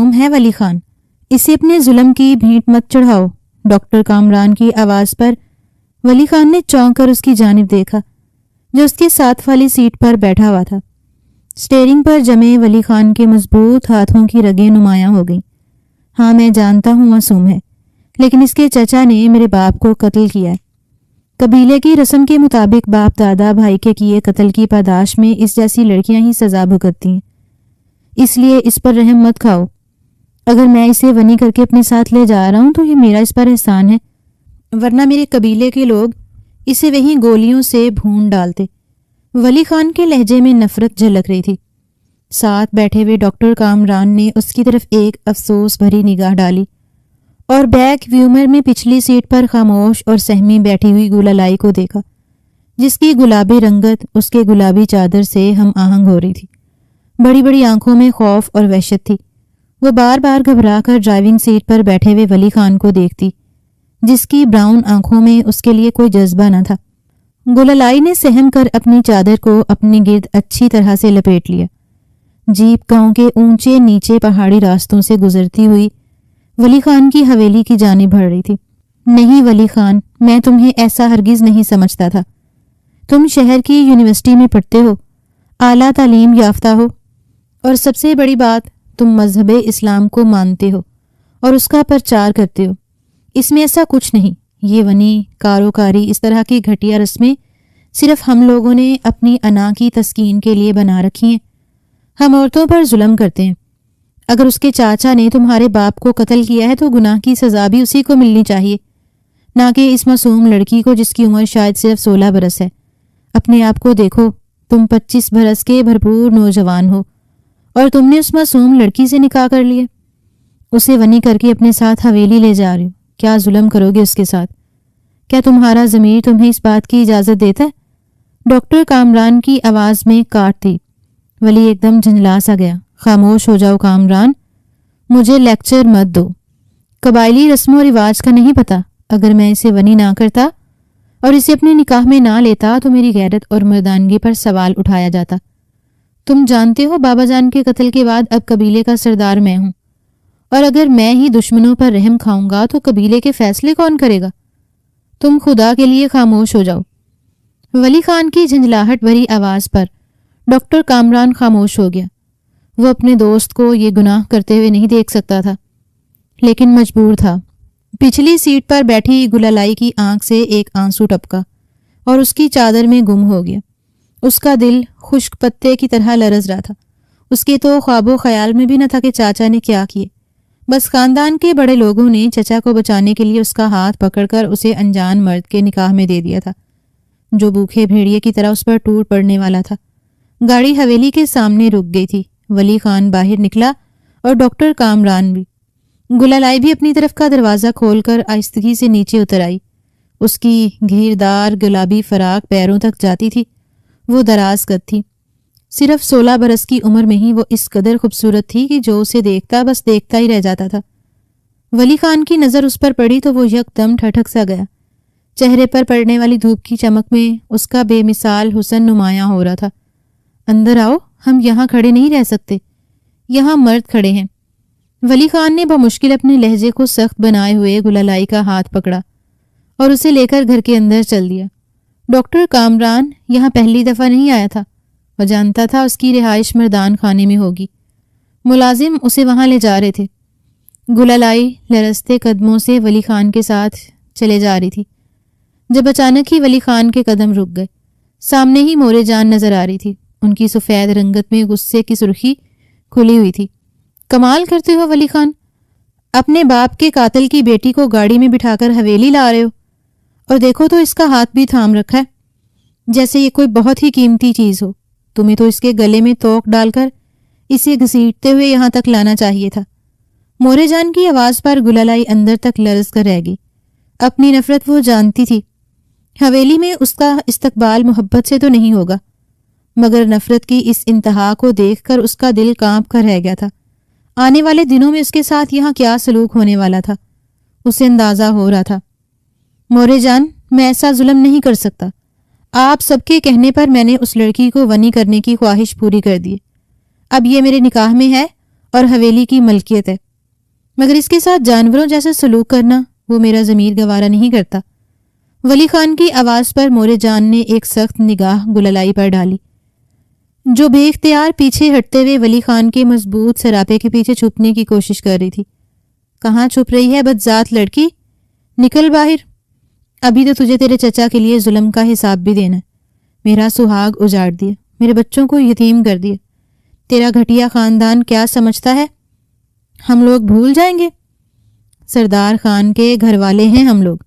معصوم ہے ولی خان، اسے اپنے ظلم کی بھینٹ مت چڑھاؤ۔ ڈاکٹر کامران کی آواز پر ولی خان نے چونک کر اس کی جانب دیکھا جو اس کے ساتھ والی سیٹ پر بیٹھا ہوا تھا۔ سٹیئرنگ پر جمے ولی خان کے مضبوط ہاتھوں کی رگیں نمایاں ہو گئیں۔ ہاں میں جانتا ہوں معصوم ہے، لیکن اس کے چچا نے میرے باپ کو قتل کیا ہے۔ قبیلے کی رسم کے مطابق باپ دادا بھائی کے کیے قتل کی پاداش میں اس جیسی لڑکیاں ہی سزا بھگتتی ہیں، اس لیے اس پر رحم مت کھاؤ۔ اگر میں اسے ونی کر کے اپنے ساتھ لے جا رہا ہوں تو یہ میرا اس پر احسان ہے، ورنہ میرے قبیلے کے لوگ اسے وہیں گولیوں سے بھون ڈالتے۔ ولی خان کے لہجے میں نفرت جھلک رہی تھی۔ ساتھ بیٹھے ہوئے ڈاکٹر کامران نے اس کی طرف ایک افسوس بھری نگاہ ڈالی اور بیک ویومر میں پچھلی سیٹ پر خاموش اور سہمی بیٹھی ہوئی گلالئی کو دیکھا، جس کی گلابی رنگت اس کے گلابی چادر سے ہم آہنگ ہو رہی تھی۔ بڑی بڑی آنکھوں میں خوف اور وحشت تھی۔ وہ بار بار گھبرا کر ڈرائیونگ سیٹ پر بیٹھے ہوئے ولی خان کو دیکھتی، جس کی براؤن آنکھوں میں اس کے لیے کوئی جذبہ نہ تھا۔ گلالئی نے سہم کر اپنی چادر کو اپنے گرد اچھی طرح سے لپیٹ لیا۔ جیپ گاؤں کے اونچے نیچے پہاڑی راستوں سے گزرتی ہوئی ولی خان کی حویلی کی جانب بڑھ رہی تھی۔ نہیں ولی خان، میں تمہیں ایسا ہرگز نہیں سمجھتا تھا۔ تم شہر کی یونیورسٹی میں پڑھتے ہو، اعلیٰ تعلیم یافتہ ہو، اور سب سے بڑی بات تم مذہب اسلام کو مانتے ہو اور اس کا پرچار کرتے ہو۔ اس میں ایسا کچھ نہیں۔ یہ ونی، کاروکاری، اس طرح کی گھٹیا رسمیں صرف ہم لوگوں نے اپنی انا کی تسکین کے لیے بنا رکھی ہیں۔ ہم عورتوں پر ظلم کرتے ہیں۔ اگر اس کے چاچا نے تمہارے باپ کو قتل کیا ہے تو گناہ کی سزا بھی اسی کو ملنی چاہیے، نہ کہ اس معصوم لڑکی کو جس کی عمر شاید صرف 16 برس ہے۔ اپنے آپ کو دیکھو، تم 25 برس کے بھرپور نوجوان ہو اور تم نے اس معصوم لڑکی سے نکاح کر لیے، اسے ونی کر کے اپنے ساتھ حویلی لے جا رہے ہو۔ کیا ظلم کرو گے اس کے ساتھ؟ کیا تمہارا ضمیر تمہیں اس بات کی اجازت دیتا ہے؟ ڈاکٹر کامران کی آواز میں کاٹ تھی۔ ولی ایک دم جھنجلا سا گیا۔ خاموش ہو جاؤ کامران، مجھے لیکچر مت دو۔ قبائلی رسم و رواج کا نہیں پتہ؟ اگر میں اسے ونی نہ کرتا اور اسے اپنے نکاح میں نہ لیتا تو میری غیرت اور مردانگی پر سوال اٹھایا جاتا۔ تم جانتے ہو بابا جان کے قتل کے بعد اب قبیلے کا سردار میں ہوں، اور اگر میں ہی دشمنوں پر رحم کھاؤں گا تو قبیلے کے فیصلے کون کرے گا؟ تم خدا کے لیے خاموش ہو جاؤ۔ ولی خان کی جھنجلاہٹ بھری آواز پر ڈاکٹر کامران خاموش ہو گیا۔ وہ اپنے دوست کو یہ گناہ کرتے ہوئے نہیں دیکھ سکتا تھا، لیکن مجبور تھا۔ پچھلی سیٹ پر بیٹھی گلالئی کی آنکھ سے ایک آنسو ٹپکا اور اس کی چادر میں گم ہو گیا۔ اس کا دل خشک پتے کی طرح لرز رہا تھا۔ اس کے تو خواب و خیال میں بھی نہ تھا کہ چاچا نے کیا کیے۔ بس خاندان کے بڑے لوگوں نے چچا کو بچانے کے لیے اس کا ہاتھ پکڑ کر اسے انجان مرد کے نکاح میں دے دیا تھا، جو بھوکے بھیڑیے کی طرح اس پر ٹوٹ پڑنے والا تھا۔ گاڑی حویلی کے سامنے رک گئی تھی۔ ولی خان باہر نکلا اور ڈاکٹر کامران بھی۔ گلالئی بھی اپنی طرف کا دروازہ کھول کر آہستگی سے نیچے اتر آئی۔ اس کی گھیردار گلابی فراق پیروں تک جاتی تھی۔ وہ دراز قد تھی۔ صرف 16 برس کی عمر میں ہی وہ اس قدر خوبصورت تھی کہ جو اسے دیکھتا بس دیکھتا ہی رہ جاتا تھا۔ ولی خان کی نظر اس پر پڑی تو وہ یکدم ٹھٹک سا گیا۔ چہرے پر پڑنے والی دھوپ کی چمک میں اس کا بے مثال حسن نمایاں ہو رہا تھا۔ اندر آؤ، ہم یہاں کھڑے نہیں رہ سکتے، یہاں مرد کھڑے ہیں۔ ولی خان نے بمشکل اپنے لہجے کو سخت بنائے ہوئے گلالئی کا ہاتھ پکڑا اور اسے لے کر گھر کے اندر چل دیا۔ ڈاکٹر کامران یہاں پہلی دفعہ نہیں آیا تھا۔ وہ جانتا تھا اس کی رہائش مردان خانے میں ہوگی۔ ملازم اسے وہاں لے جا رہے تھے۔ گلالئی لرزتے قدموں سے ولی خان کے ساتھ چلے جا رہی تھی جب اچانک ہی ولی خان کے قدم رک گئے۔ سامنے ہی مورے جان نظر آ رہی تھی۔ ان کی سفید رنگت میں غصے کی سرخی کھلی ہوئی تھی۔ کمال کرتے ہو ولی خان، اپنے باپ کے قاتل کی بیٹی کو گاڑی میں بٹھا کر حویلی لا رہے ہو، اور دیکھو تو اس کا ہاتھ بھی تھام رکھا ہے جیسے یہ کوئی بہت ہی قیمتی چیز ہو۔ تمہیں تو اس کے گلے میں توق ڈال کر اسے گھسیٹتے ہوئے یہاں تک لانا چاہیے تھا۔ مورے جان کی آواز پر گلالئی اندر تک لرز کر رہ گئی۔ اپنی نفرت وہ جانتی تھی۔ حویلی میں اس کا استقبال محبت سے تو نہیں ہوگا، مگر نفرت کی اس انتہا کو دیکھ کر اس کا دل کانپ کر رہ گیا تھا۔ آنے والے دنوں میں اس کے ساتھ یہاں کیا سلوک ہونے والا تھا، اسے اندازہ ہو رہا تھا۔ مورے جان، میں ایسا ظلم نہیں کر سکتا۔ آپ سب کے کہنے پر میں نے اس لڑکی کو ونی کرنے کی خواہش پوری کر دی۔ اب یہ میرے نکاح میں ہے اور حویلی کی ملکیت ہے، مگر اس کے ساتھ جانوروں جیسا سلوک کرنا وہ میرا ضمیر گوارا نہیں کرتا۔ ولی خان کی آواز پر مورے جان نے ایک سخت نگاہ گللائی پر ڈالی، جو بے اختیار پیچھے ہٹتے ہوئے ولی خان کے مضبوط سراپے کے پیچھے چھپنے کی کوشش کر رہی تھی۔ کہاں چھپ رہی ہے بدذات لڑکی؟ نکل باہر، ابھی تو تجھے تیرے چچا کے لیے ظلم کا حساب بھی دینا ہے۔ میرا سہاگ اجاڑ دیا، میرے بچوں کو یتیم کر دیا، تیرا گھٹیا خاندان کیا سمجھتا ہے؟ ہم لوگ بھول جائیں گے؟ سردار خان کے گھر والے ہیں ہم لوگ،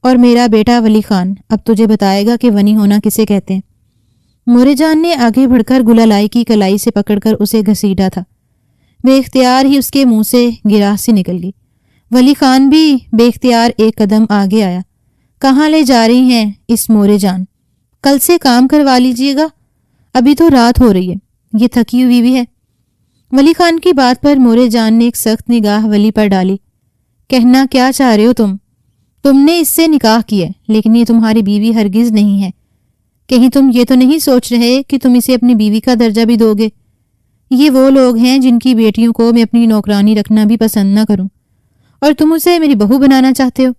اور میرا بیٹا ولی خان اب تجھے بتائے گا کہ ونی ہونا کسے کہتے ہیں۔ مورے جان نے آگے بڑھ کر گلالائی کی کلائی سے پکڑ کر اسے گھسیٹا تھا، بے اختیار ہی اس کے منہ سے گراہ سی نکل گئی۔ ولی خان بھی بے اختیار ایک قدم آگے آیا۔ کہاں لے جا رہی ہیں اس مورے جان؟ کل سے کام کروا لیجیے گا، ابھی تو رات ہو رہی ہے، یہ تھکی ہوئی بھی ہے۔ ولی خان کی بات پر مورے جان نے ایک سخت نگاہ ولی پر ڈالی۔ کہنا کیا چاہ رہے ہو تم نے اس سے نکاح کیا ہے، لیکن یہ تمہاری بیوی ہرگز نہیں ہے۔ کہیں تم یہ تو نہیں سوچ رہے کہ تم اسے اپنی بیوی کا درجہ بھی دو گے؟ یہ وہ لوگ ہیں جن کی بیٹیوں کو میں اپنی نوکرانی رکھنا بھی پسند نہ کروں، اور تم اسے میری بہو بنانا چاہتے ہو۔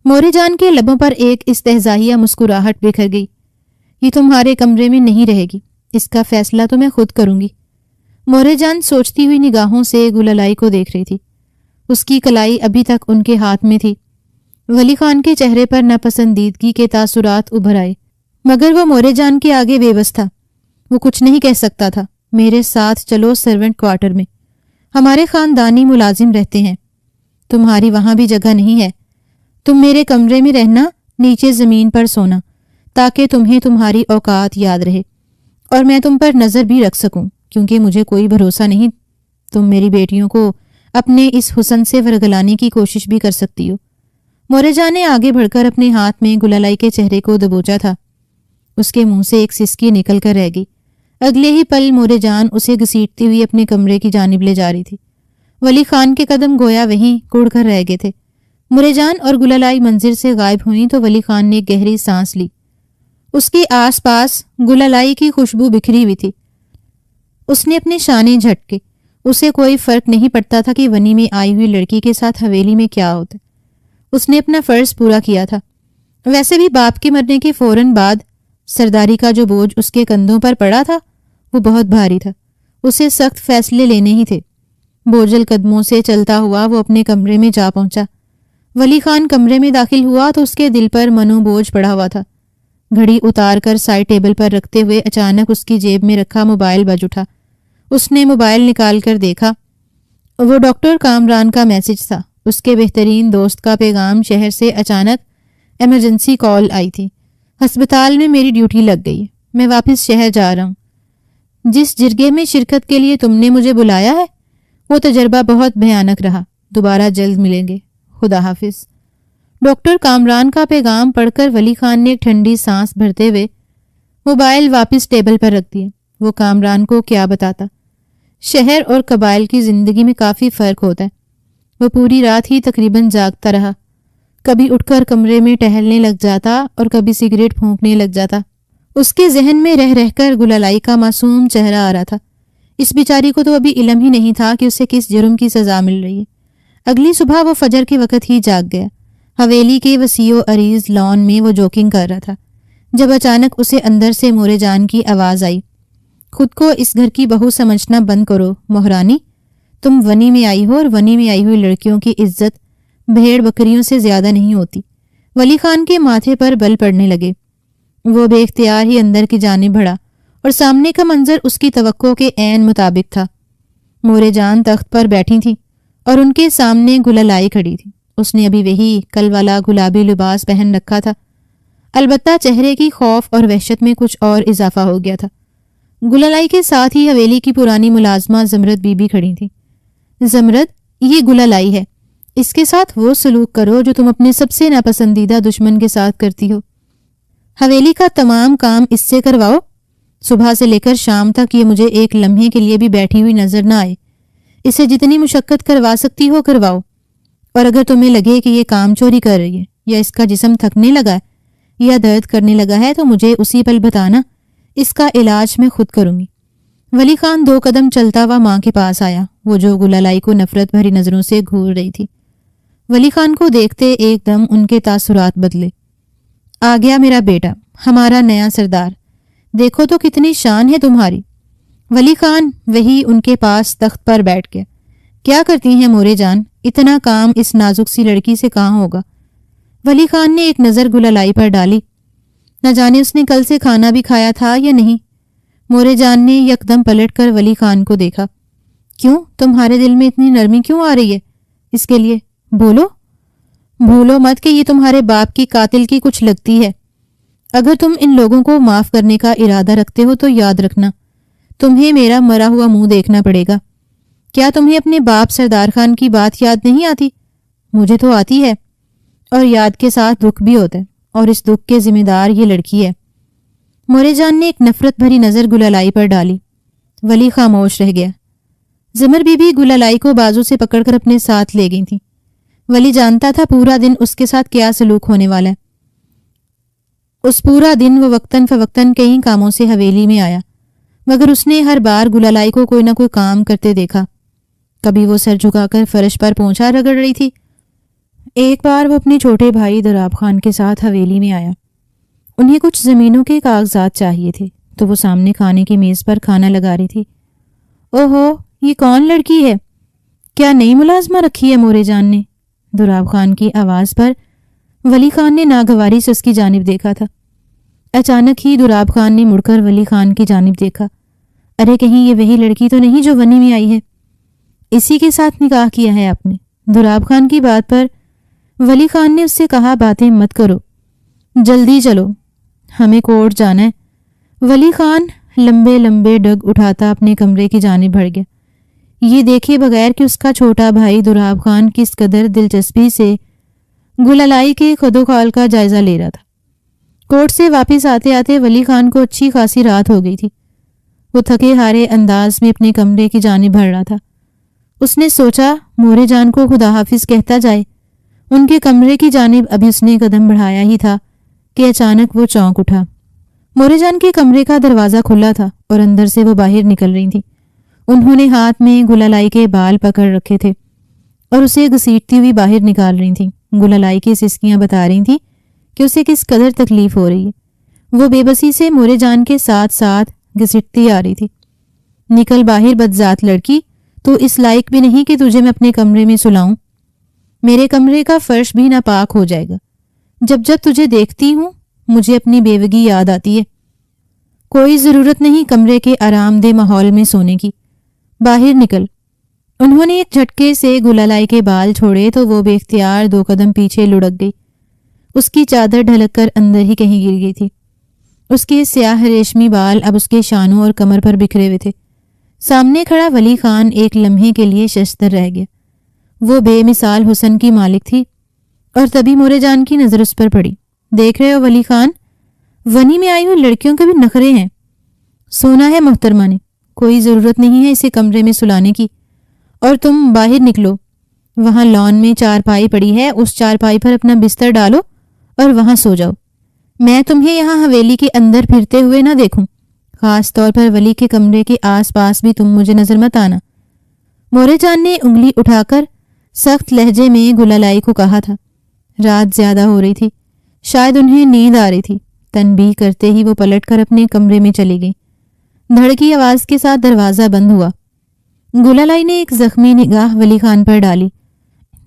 مورے جان کے لبوں پر ایک استہزائیہ مسکراہٹ بکھر گئی۔ یہ تمہارے کمرے میں نہیں رہے گی، اس کا فیصلہ تو میں خود کروں گی۔ مورے جان سوچتی ہوئی نگاہوں سے گللائی کو دیکھ رہی تھی۔ اس کی کلائی ابھی تک ان کے ہاتھ میں تھی۔ ولی خان کے چہرے پر ناپسندیدگی کے تاثرات ابھر آئے، مگر وہ مورے جان کے آگے بے بس تھا۔ وہ کچھ نہیں کہہ سکتا تھا۔ میرے ساتھ چلو سرونٹ کوارٹر میں، ہمارے خاندانی ملازم رہتے ہیں، تمہاری وہاں بھی جگہ نہیں ہے۔ تم میرے کمرے میں رہنا، نیچے زمین پر سونا، تاکہ تمہیں تمہاری اوقات یاد رہے اور میں تم پر نظر بھی رکھ سکوں، کیونکہ مجھے کوئی بھروسہ نہیں تم میری بیٹیوں کو اپنے اس حسن سے ورگلانے کی کوشش بھی کر سکتی ہو۔ مورے جان نے آگے بڑھ کر اپنے ہاتھ میں گلالائی کے چہرے کو دبوچا تھا۔ اس کے منہ سے ایک سسکی نکل کر رہ گئی۔ اگلے ہی پل مورے جان اسے گھسیٹتی ہوئی اپنے کمرے کی جانب لے جا رہی تھی۔ ولی خان کے قدم گویا وہیں کڑ کر رہ گئے تھے۔ مورے جان اور گلالائی منظر سے غائب ہوئیں تو ولی خان نے گہری سانس لی۔ اس کے آس پاس گلالائی کی خوشبو بکھری ہوئی تھی۔ اس نے اپنے شانے جھٹکے۔ اسے کوئی فرق نہیں پڑتا تھا کہ ونی میں آئی ہوئی لڑکی کے ساتھ حویلی میں کیا ہوتا۔ اس نے اپنا فرض پورا کیا تھا۔ ویسے بھی باپ کے مرنے کے فوراً بعد سرداری کا جو بوجھ اس کے کندھوں پر پڑا تھا وہ بہت بھاری تھا۔ اسے سخت فیصلے لینے ہی تھے۔ بوجھل قدموں سے چلتا ہوا وہ اپنے کمرے میں جا پہنچا۔ ولی خان کمرے میں داخل ہوا تو اس کے دل پر منو بوجھ پڑا ہوا تھا۔ گھڑی اتار کر سائڈ ٹیبل پر رکھتے ہوئے اچانک اس کی جیب میں رکھا موبائل بج اٹھا۔ اس نے موبائل نکال کر دیکھا۔ وہ ڈاکٹر کامران کا میسج تھا۔ اس کے بہترین دوست کا پیغام۔ شہر سے اچانک ایمرجنسی کال آئی تھی۔ ہسپتال میں میری ڈیوٹی لگ گئی، میں واپس شہر جا رہا ہوں۔ جس جرگے میں شرکت کے لیے تم نے مجھے بلایا ہے وہ تجربہ بہت بھیانک رہا۔ دوبارہ جلد ملیں گے، خدا حافظ۔ ڈاکٹر کامران کا پیغام پڑھ کر ولی خان نے ایک ٹھنڈی سانس بھرتے ہوئے موبائل واپس ٹیبل پر رکھ دیا۔ وہ کامران کو کیا بتاتا؟ شہر اور قبائل کی زندگی میں کافی فرق ہوتا ہے۔ وہ پوری رات ہی تقریباً جاگتا رہا، کبھی اٹھ کر کمرے میں ٹہلنے لگ جاتا اور کبھی سگریٹ پھونکنے لگ جاتا۔ اس کے ذہن میں رہ رہ کر گلالائی کا معصوم چہرہ آ رہا تھا۔ اس بیچاری کو تو ابھی علم ہی نہیں تھا کہ اسے کس جرم کی سزا مل رہی ہے۔ اگلی صبح وہ فجر کے وقت ہی جاگ گیا۔ حویلی کے وسیع و عریض لان میں وہ جوکنگ کر رہا تھا جب اچانک اسے اندر سے مورے جان کی آواز آئی۔ خود کو اس گھر کی بہو سمجھنا بند کرو مہرانی، تم ونی میں آئی ہو اور ونی میں آئی ہوئی لڑکیوں کی عزت بھیڑ بکریوں سے زیادہ نہیں ہوتی۔ ولی خان کے ماتھے پر بل پڑنے لگے۔ وہ بے اختیار ہی اندر کی جانب بڑھا اور سامنے کا منظر اس کی توقع کے عین مطابق تھا۔ مورے جان تخت پر بیٹھی تھی اور ان کے سامنے گلالائی کھڑی تھی۔ اس نے ابھی وہی کل والا گلابی لباس پہن رکھا تھا، البتہ چہرے کی خوف اور وحشت میں کچھ اور اضافہ ہو گیا تھا۔ گلالائی کے ساتھ ہی حویلی کی پرانی ملازمہ زمرد بی بی کھڑی تھی۔ زمرد، یہ گلالائی ہے، اس کے ساتھ وہ سلوک کرو جو تم اپنے سب سے ناپسندیدہ دشمن کے ساتھ کرتی ہو۔ حویلی کا تمام کام اس سے کرواؤ، صبح سے لے کر شام تک یہ مجھے ایک لمحے کے لیے بھی بیٹھی ہوئی نظر نہ آئے۔ اسے جتنی مشقت کروا سکتی ہو کرواؤ، اور اگر تمہیں لگے کہ یہ کام چوری کر رہی ہے یا اس کا جسم تھکنے لگا ہے یا درد کرنے لگا ہے تو مجھے اسی پل بتانا، اس کا علاج میں خود کروں گی۔ ولی خان 2 قدم چلتا ہوا ماں کے پاس آیا۔ وہ جو گلالائی کو نفرت بھری نظروں سے گھور رہی تھی۔ ولی خان کو دیکھتے ایک دم ان کے تاثرات بدلے۔ آ گیا میرا بیٹا، ہمارا نیا سردار، دیکھو تو کتنی شان ہے تمہاری۔ ولی خان وہی ان کے پاس تخت پر بیٹھ گیا۔ کیا کرتی ہیں مورے جان، اتنا کام اس نازک سی لڑکی سے کہاں ہوگا؟ ولی خان نے ایک نظر گلالائی پر ڈالی۔ نہ جانے اس نے کل سے کھانا بھی کھایا تھا یا نہیں۔ مورے جان نے یکدم پلٹ کر ولی خان کو دیکھا۔ کیوں، تمہارے دل میں اتنی نرمی کیوں آ رہی ہے؟ اس کے لیے بولو، بھولو مت کہ یہ تمہارے باپ کی قاتل کی کچھ لگتی ہے۔ اگر تم ان لوگوں کو معاف کرنے کا ارادہ رکھتے ہو تو یاد رکھنا، تمہیں میرا مرا ہوا منہ دیکھنا پڑے گا۔ کیا تمہیں اپنے باپ سردار خان کی بات یاد نہیں آتی؟ مجھے تو آتی ہے، اور یاد کے ساتھ دکھ بھی ہوتا ہے، اور اس دکھ کے ذمہ دار یہ لڑکی ہے۔ مورے جان نے ایک نفرت بھری نظر گلالائی پر ڈالی۔ ولی خاموش رہ گیا۔ زمر بی بی گلالائی کو بازو سے پکڑ کر اپنے ساتھ لے گئی تھی۔ ولی جانتا تھا پورا دن اس کے ساتھ کیا سلوک ہونے والا ہے۔ اس پورا دن وہ وقتاً فوقتاً کئی کاموں سے حویلی میں آیا، مگر اس نے ہر بار گلالائی کو کوئی نہ کوئی کام کرتے دیکھا۔ کبھی وہ سر جھکا کر فرش پر پونچھا رگڑ رہی تھی۔ ایک بار وہ اپنے چھوٹے بھائی دراب خان کے ساتھ حویلی میں آیا۔ انہیں کچھ زمینوں کے کاغذات چاہیے تھے، تو وہ سامنے کھانے کی میز پر کھانا لگا رہی تھی۔ اوہو، یہ کون لڑکی ہے؟ کیا نئی ملازمہ رکھی ہے مورے جان نے؟ دراب خان کی آواز پر ولی خان نے ناگواری سے اس کی جانب دیکھا تھا۔ اچانک ہی دراب خان نے مڑ کر ولی خان کی جانب دیکھا۔ ارے کہیں یہ وہی لڑکی تو نہیں جو ونی میں آئی ہے؟ اسی کے ساتھ نکاح کیا ہے آپ نے؟ دراب خان کی بات پر ولی خان نے اس سے کہا، باتیں مت کرو، جلدی چلو، ہمیں کورٹ جانا ہے۔ ولی خان لمبے لمبے ڈگ اٹھاتا اپنے کمرے کی جانب بڑھ گیا، یہ دیکھے بغیر کہ اس کا چھوٹا بھائی دراب خان کس قدر دلچسپی سے گلالائی کے خد و خال کا جائزہ لے رہا تھا۔ کورٹ سے واپس آتے آتے ولی خان کو اچھی خاصی رات ہو گئی تھی۔ وہ تھکے ہارے انداز میں اپنے کمرے کی جانب بڑھ رہا تھا۔ اس نے سوچا مورے جان کو خدا حافظ کہتا جائے۔ ان کے کمرے کی جانب ابھی اس نے قدم بڑھایا ہی تھا کہ اچانک وہ چونک اٹھا۔ مورے جان کے کمرے کا دروازہ کھلا تھا اور اندر سے وہ باہر نکل رہی تھی۔ انہوں نے ہاتھ میں گلالائی کے بال پکڑ رکھے تھے اور اسے گھسیٹتی ہوئی باہر نکال رہی تھیں۔ گلالائی کی سسکیاں بتا رہی تھیں کہ اسے کس قدر تکلیف ہو رہی ہے۔ وہ بے بسی سے مورے جان کے ساتھ ساتھ گھسیٹتی آ رہی تھی۔ نکل باہر بدذات لڑکی، تو اس لائق بھی نہیں کہ تجھے میں اپنے کمرے میں سلاؤں۔ میرے کمرے کا فرش بھی ناپاک ہو جائے گا۔ جب جب تجھے دیکھتی ہوں مجھے اپنی بیوگی یاد آتی ہے۔ کوئی ضرورت نہیں کمرے کے آرام دہ ماحول میں سونے کی، باہر نکل۔ انہوں نے ایک جھٹکے سے گلالائی کے بال چھوڑے تو وہ بے اختیار 2 قدم پیچھے لڑک گئی۔ اس کی چادر ڈھلک کر اندر ہی کہیں گر گئی تھی۔ اس کے سیاہ ریشمی بال اب اس کے شانوں اور کمر پر بکھرے ہوئے تھے۔ سامنے کھڑا ولی خان ایک لمحے کے لیے ششدر رہ گیا۔ وہ بے مثال حسن کی مالک تھی، اور تبھی مورے جان کی نظر اس پر پڑی۔ دیکھ رہے ہو ولی خان، ونی میں آئی ہوئی لڑکیوں کے بھی نخرے ہیں۔ سونا ہے محترمہ نے، کوئی ضرورت نہیں ہے اسے کمرے میں سلانے کی۔ اور تم باہر نکلو، وہاں لان میں چارپائی پڑی ہے، اس چارپائی پر اپنا بستر ڈالو اور وہاں سو جاؤ۔ میں تمہیں یہاں حویلی کے اندر پھرتے ہوئے نہ دیکھوں، خاص طور پر ولی کے کمرے کے آس پاس بھی تم مجھے نظر مت آنا۔ مورے جان نے انگلی اٹھا کر سخت لہجے میں گلالائی کو کہا تھا۔ رات زیادہ ہو رہی تھی، شاید انہیں نیند آ رہی تھی۔ تنبیہ کرتے ہی وہ پلٹ کر اپنے کمرے میں چلی گئی۔ دھڑکی آواز کے ساتھ دروازہ بند ہوا۔ گلالائی نے ایک زخمی نگاہ ولی خان پر ڈالی،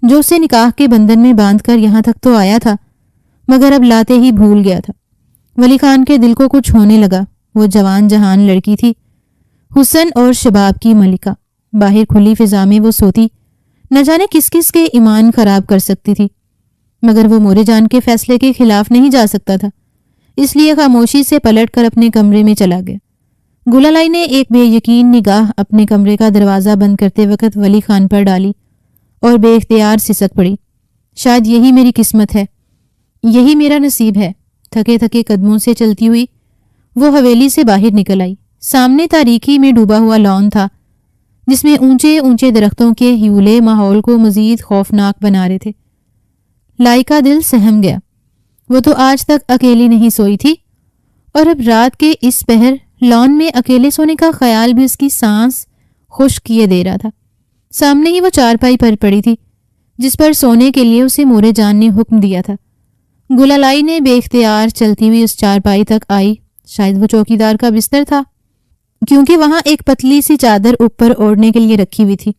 جو اسے نکاح کے بندھن میں باندھ کر یہاں تک تو آیا تھا، مگر اب لاتے ہی بھول گیا تھا۔ ولی خان کے دل کو کچھ ہونے لگا۔ وہ جوان جہان لڑکی تھی، حسن اور شباب کی ملکہ۔ باہر کھلی فضا میں وہ سوتی، نہ جانے کس کس کے ایمان خراب کر سکتی تھی، مگر وہ مورے جان کے فیصلے کے خلاف نہیں جا سکتا تھا، اس لیے خاموشی سے پلٹ کر اپنے کمرے میں چلا گیا۔ گلالائی نے ایک بے یقین نگاہ اپنے کمرے کا دروازہ بند کرتے وقت ولی خان پر ڈالی اور بے اختیار سسک پڑی۔ شاید یہی میری قسمت ہے، یہی میرا نصیب ہے۔ تھکے تھکے قدموں سے چلتی ہوئی وہ حویلی سے باہر نکل آئی۔ سامنے تاریکی میں ڈوبا ہوا لان تھا، جس میں اونچے اونچے درختوں کے ہیولے ماحول کو مزید خوفناک بنا رہے تھے۔ لائی کا دل سہم گیا۔ وہ تو آج تک اکیلی نہیں سوئی تھی، اور اب رات کے اس پہر لان میں اکیلے سونے کا خیال بھی اس کی سانس خشک کیے دے رہا تھا۔ سامنے ہی وہ چارپائی پر پڑی تھی جس پر سونے کے لیے اسے مورے جان نے حکم دیا تھا۔ گلالائی نے بے اختیار چلتی ہوئی اس چارپائی تک آئی۔ شاید وہ چوکیدار کا بستر تھا، کیونکہ وہاں ایک پتلی سی چادر اوپر اوڑھنے کے لیے رکھی ہوئی تھی۔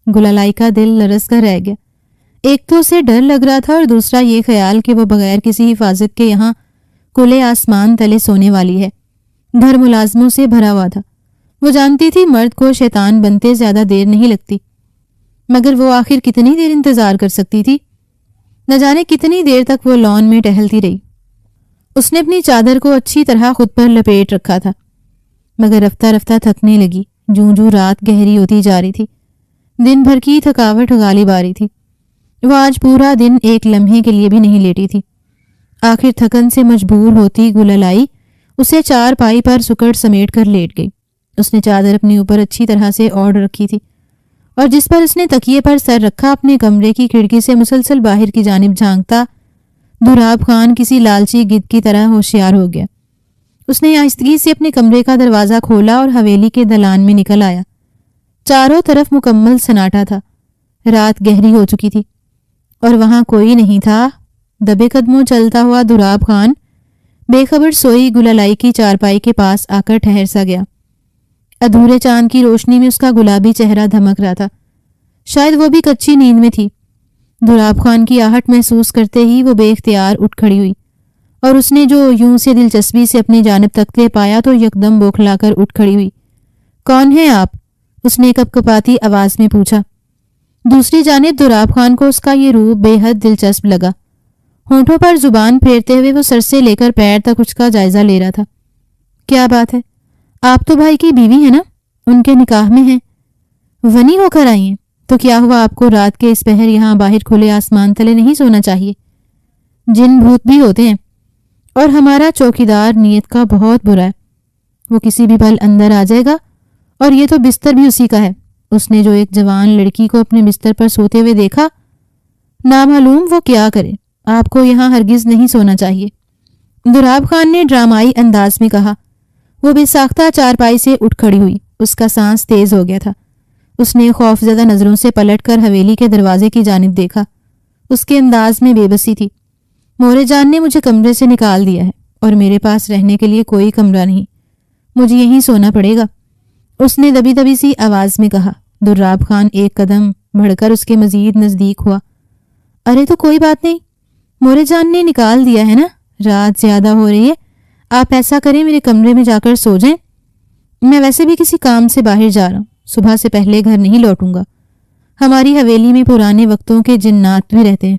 گلالائی کا دل لرز کر رہ گیا۔ ایک تو اسے ڈر لگ رہا تھا اور دوسرا یہ خیال کہ وہ بغیر کسی حفاظت کے یہاں کھلے آسمان تلے سونے والی ہے۔ گھر ملازموں سے بھرا ہوا تھا۔ وہ جانتی تھی مرد کو شیطان بنتے زیادہ دیر نہیں لگتی، مگر وہ آخر کتنی دیر انتظار کر سکتی تھی؟ نہ جانے کتنی دیر تک وہ لان میں ٹہلتی رہی۔ اس نے اپنی چادر کو اچھی طرح خود پر لپیٹ رکھا تھا، مگر رفتہ رفتہ تھکنے لگی۔ جوں جوں رات گہری ہوتی جا رہی تھی، دن بھر کی تھکاوٹ غالب آ رہی تھی۔ وہ آج پورا دن ایک لمحے کے لیے بھی نہیں لیٹی تھی۔ آخر تھکن سے مجبور ہوتی گلالائی اسے چارپائی پر سکڑ سمیٹ کر لیٹ گئی۔ اس نے چادر اپنے اوپر اچھی طرح سے اوڑھ رکھی تھی اور جس پر اس نے تکیے پر سر رکھا اپنے کمرے کی کھڑکی سے مسلسل باہر کی جانب جھانکتا دھراب خان کسی لالچی گدھ کی طرح ہوشیار ہو گیا۔ اس نے آہستگی سے اپنے کمرے کا دروازہ کھولا اور حویلی کے دلان میں نکل آیا۔ چاروں طرف مکمل سناٹا تھا۔ رات گہری ہو چکی تھی اور وہاں کوئی نہیں تھا۔ دبے قدموں چلتا ہوا دھراب خان بے خبر سوئی گلالائی کی چارپائی کے پاس آ کر ٹھہر سا گیا۔ ادھورے چاند کی روشنی میں اس کا گلابی چہرہ دھمک رہا تھا۔ شاید وہ بھی کچی نیند میں تھی۔ دھراب خان کی آہٹ محسوس کرتے ہی وہ بے اختیار اٹھ کھڑی ہوئی اور اس نے جو یوں سے دلچسپی سے اپنی جانب تکتے پایا تو یکدم بوکھلا کر اٹھ کھڑی ہوئی۔ کون ہیں آپ؟ اس نے کپ کپاتی آواز میں پوچھا۔ دوسری جانب دھراب خان کو اس کا یہ روپ بے حد دلچسپ لگا۔ ہونٹوں پر زبان پھیرتے ہوئے وہ سر سے لے کر پیر تک اس کا جائزہ لے رہا تھا۔ کیا بات ہے؟ آپ تو بھائی کی بیوی ہیں نا؟ ان کے نکاح میں ہیں، ونی ہو کر آئی ہیں، تو کیا ہوا آپ کو رات کے اس پہر یہاں باہر کھلے آسمان تلے نہیں سونا چاہیے؟ جن بھوت بھی ہوتے ہیں اور ہمارا چوکیدار نیت کا بہت برا ہے، وہ کسی بھی پل اندر آ جائے گا اور یہ تو بستر بھی اسی کا ہے۔ اس نے جو ایک جوان لڑکی کو اپنے بستر پر سوتے ہوئے دیکھا، نامعلوم وہ کیا کرے، آپ کو یہاں ہرگز نہیں سونا چاہیے، دھراب خان نے ڈرامائی انداز میں کہا۔ وہ بے ساختہ چارپائی سے اٹھ کھڑی ہوئی۔ اس کا سانس تیز ہو گیا تھا۔ اس نے خوفزدہ نظروں سے پلٹ کر حویلی کے دروازے کی جانب دیکھا۔ اس کے انداز میں بے بسی تھی۔ مورے جان نے مجھے کمرے سے نکال دیا ہے اور میرے پاس رہنے کے لیے کوئی کمرہ نہیں، مجھے یہیں سونا پڑے گا، اس نے دبی دبی سی آواز میں کہا۔ دھراب خان ایک قدم بڑھ کر اس کے مزید نزدیک ہوا۔ ارے تو کوئی بات نہیں، مورے جان نے نکال دیا ہے نا، رات زیادہ ہو رہی ہے، آپ ایسا کریں میرے کمرے میں جا کر سو جائیں، میں ویسے بھی کسی کام سے باہر جا رہا ہوں، صبح سے پہلے گھر نہیں لوٹوں گا، ہماری حویلی میں پرانے وقتوں کے جنات بھی رہتے ہیں۔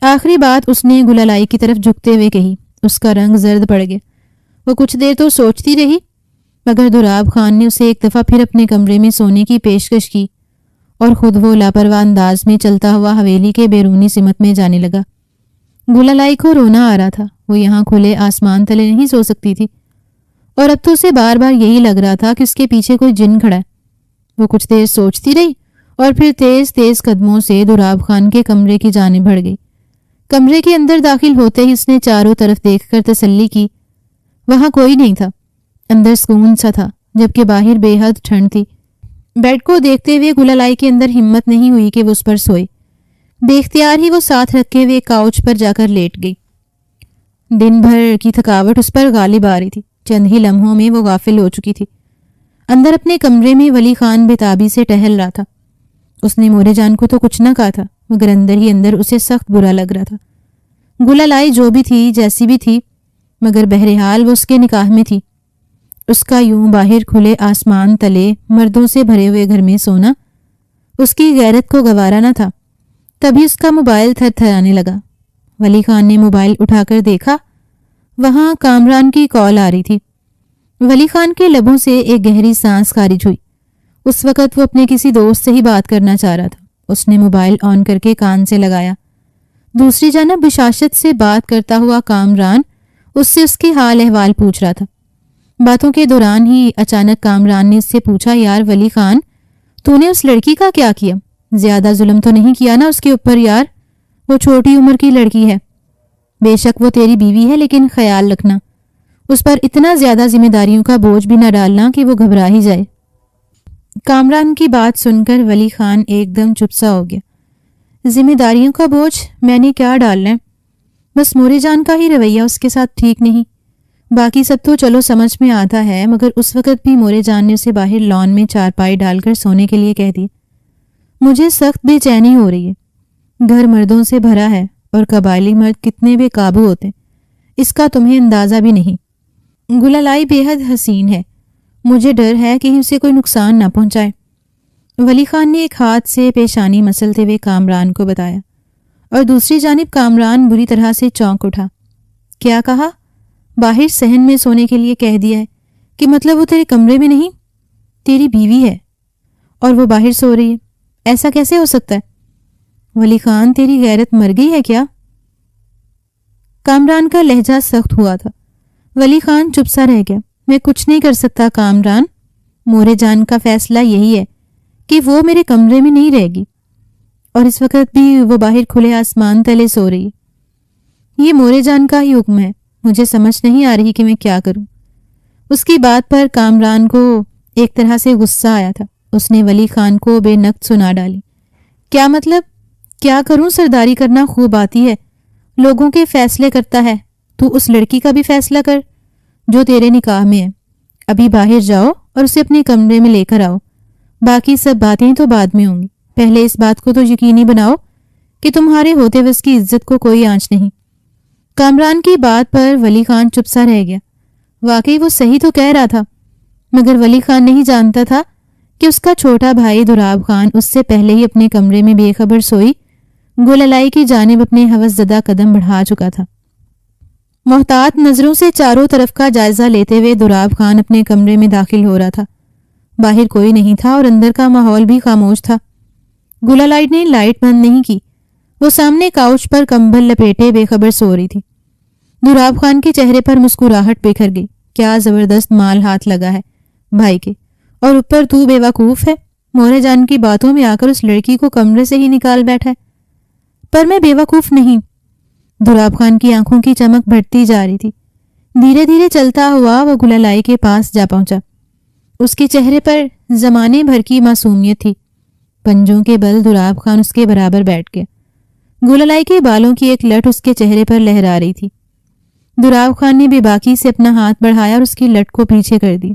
آخری بات اس نے گلالائی کی طرف جھکتے ہوئے کہی۔ اس کا رنگ زرد پڑ گیا۔ وہ کچھ دیر تو سوچتی رہی، مگر دھراب خان نے اسے ایک دفعہ پھر اپنے کمرے میں سونے کی پیشکش کی اور خود وہ لاپرواہ انداز میں چلتا ہوا حویلی کے بیرونی سمت میں جانے لگا۔ گلالائی کو رونا آ رہا تھا۔ وہ یہاں کھلے آسمان تلے نہیں سو سکتی تھی اور اب تو اسے بار بار یہی لگ رہا تھا کہ اس کے پیچھے کوئی جن کھڑا ہے۔ وہ کچھ دیر سوچتی رہی اور پھر تیز تیز قدموں سے دھراب خان کے کمرے کی جانب بڑھ گئی۔ کمرے کے اندر داخل ہوتے ہی اس نے چاروں طرف دیکھ کر تسلی کی۔ وہاں کوئی نہیں تھا۔ اندر سکون سا تھا، جبکہ باہر بے حد ٹھنڈ تھی۔ بیڈ کو دیکھتے ہوئے گلالائی کے اندر ہمت نہیں ہوئی کہ وہ اس پر سوئے۔ بے اختیار ہی وہ ساتھ رکھے ہوئے کاؤچ پر جا کر لیٹ گئی۔ دن بھر کی تھکاوٹ اس پر غالب آ رہی تھی۔ چند ہی لمحوں میں وہ غافل ہو چکی تھی۔ اندر اپنے کمرے میں ولی خان بےتابی سے ٹہل رہا تھا۔ اس نے مورے جان کو تو کچھ نہ کہا تھا، مگر اندر ہی اندر اسے سخت برا لگ رہا تھا۔ گلالائی جو بھی تھی، جیسی بھی تھی، مگر بہرحال وہ اس کے نکاح میں تھی۔ اس کا یوں باہر کھلے آسمان تلے مردوں سے بھرے ہوئے گھر میں سونا اس کی غیرت کو گوارا نہ تھا۔ تبھی اس کا موبائل تھر تھرانے لگا۔ ولی خان نے موبائل اٹھا کر دیکھا، وہاں کامران کی کال آ رہی تھی۔ ولی خان کے لبوں سے ایک گہری سانس خارج ہوئی۔ اس وقت وہ اپنے کسی دوست سے ہی بات کرنا چاہ رہا تھا۔ اس نے موبائل آن کر کے کان سے لگایا۔ دوسری جانب بشاشت سے بات کرتا ہوا کامران اس سے اس کے حال احوال پوچھ رہا تھا۔ باتوں کے دوران ہی اچانک کامران نے اس سے پوچھا، یار ولی خان، تو نے اس لڑکی کا کیا کیا؟ زیادہ ظلم تو نہیں کیا نا اس کے اوپر یار؟ وہ چھوٹی عمر کی لڑکی ہے، بے شک وہ تیری بیوی ہے، لیکن خیال رکھنا اس پر اتنا زیادہ ذمہ داریوں کا بوجھ بھی نہ ڈالنا کہ وہ گھبرا ہی جائے۔ کامران کی بات سن کر ولی خان ایک دم چپ سا ہو گیا۔ ذمہ داریوں کا بوجھ میں نے کیا ڈالنا ہے؟ بس مورے جان کا ہی رویہ اس کے ساتھ ٹھیک نہیں۔ باقی سب تو چلو سمجھ میں آتا ہے، مگر اس وقت بھی مورے جان نے اسے باہر لان میں چارپائی ڈال کر سونے کے لیے کہہ دیا۔ مجھے سخت بے چینی ہو رہی ہے۔ گھر مردوں سے بھرا ہے اور قبائلی مرد کتنے بے قابو ہوتے ہیں، اس کا تمہیں اندازہ بھی نہیں۔ گلالئی بے حد حسین ہے، مجھے ڈر ہے کہ اسے کوئی نقصان نہ پہنچائے۔ ولی خان نے ایک ہاتھ سے پیشانی مسلتے ہوئے کامران کو بتایا، اور دوسری جانب کامران بری طرح سے چونک اٹھا۔ کیا کہا؟ باہر صحن میں سونے کے لیے کہہ دیا ہے کہ مطلب وہ تیرے کمرے میں نہیں؟ تیری بیوی ہے اور وہ باہر سو رہی ہے، ایسا کیسے ہو سکتا ہے؟ ولی خان تیری غیرت مر گئی ہے کیا؟ کامران کا لہجہ سخت ہوا تھا۔ ولی خان چپ سا رہ گیا۔ میں کچھ نہیں کر سکتا کامران، مورے جان کا فیصلہ یہی ہے کہ وہ میرے کمرے میں نہیں رہے گی، اور اس وقت بھی وہ باہر کھلے آسمان تلے سو رہی ہے۔ یہ مورے جان کا ہی حکم ہے، مجھے سمجھ نہیں آ رہی کہ میں کیا کروں۔ اس کی بات پر کامران کو ایک طرح سے غصہ آیا تھا۔ اس نے ولی خان کو بے نقد سنا ڈالی۔ کیا مطلب؟ کیا کروں؟ سرداری کرنا خوب آتی ہے، لوگوں کے فیصلے کرتا ہے، تو اس لڑکی کا بھی فیصلہ کر جو تیرے نکاح میں ہے۔ ابھی باہر جاؤ اور اسے اپنے کمرے میں لے کر آؤ، باقی سب باتیں تو بعد میں ہوں گی۔ پہلے اس بات کو تو یقینی بناؤ کہ تمہارے ہوتے ہوئے اس کی عزت کو کوئی آنچ نہیں۔ کامران کی بات پر ولی خان چپ سا رہ گیا۔ واقعی وہ صحیح تو کہہ رہا تھا، مگر ولی خان نہیں جانتا تھا کہ اس کا چھوٹا بھائی دراب خان اس سے پہلے ہی اپنے کمرے میں بے خبر سوئی گلالئی کی جانب اپنے ہوس زدہ قدم بڑھا چکا تھا۔ محتاط نظروں سے چاروں طرف کا جائزہ لیتے ہوئے دراب خان اپنے کمرے میں داخل ہو رہا تھا۔ باہر کوئی نہیں تھا اور اندر کا ماحول بھی خاموش تھا۔ گلالئی نے لائٹ بند نہیں کی، وہ سامنے کاؤچ پر کمبل لپیٹے بے خبر سو رہی تھی۔ دراب خان کے چہرے پر مسکراہٹ بکھر گئی۔ کیا زبردست مال ہاتھ لگا ہے بھائی کے، اور اوپر تو بے وقوف ہے، مورے جان کی باتوں میں آ کر اس لڑکی کو کمرے سے ہی نکال بیٹھا ہے۔ پر میں بے وقوف نہیں۔ دراب خان کی آنکھوں کی چمک بڑھتی جا رہی تھی۔ دھیرے دھیرے چلتا ہوا وہ گلالئی کے پاس جا پہنچا۔ اس کے چہرے پر زمانے بھر کی معصومیت تھی۔ پنجوں کے بل دراب خان اس کے برابر بیٹھ گیا۔ گلالئی کے بالوں کی ایک لٹ اس کے چہرے پر لہرا رہی تھی۔ دراب خان نے بے باکی سے اپنا ہاتھ بڑھایا اور اس کی لٹ کو پیچھے کر دیا۔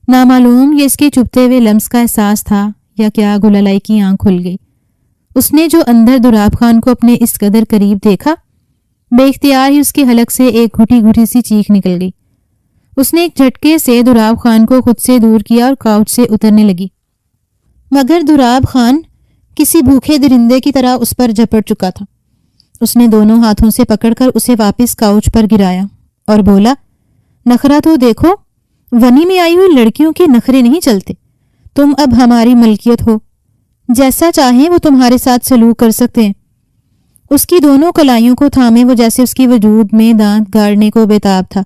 نامعلوم یہ اس کے چبھتے ہوئے لمس کا احساس تھا یا کیا، گلالئی کی آنکھ کھل گئی۔ اس نے جو اندر دراب خان کو اپنے اس قدر قریب دیکھا، بے اختیار ہی اس کے حلق سے ایک گھٹی گھٹی سی چیخ نکل گئی۔ اس نے ایک جھٹکے سے دراب خان کو خود سے دور کیا اور کاؤچ سے اترنے لگی، مگر دراب خان کسی بھوکے درندے کی طرح اس پر جھپٹ چکا تھا۔ اس نے دونوں ہاتھوں سے پکڑ کر اسے واپس کاؤچ پر گرایا اور بولا، نخرہ تو دیکھو، ونی میں آئی ہوئی لڑکیوں کے نخرے نہیں چلتے، تم اب ہماری ملکیت ہو، جیسا چاہیں وہ تمہارے ساتھ سلوک کر سکتے ہیں۔ اس کی دونوں کلائیوں کو تھامے وہ جیسے اس کی وجود میں دانت گاڑنے کو بےتاب تھا۔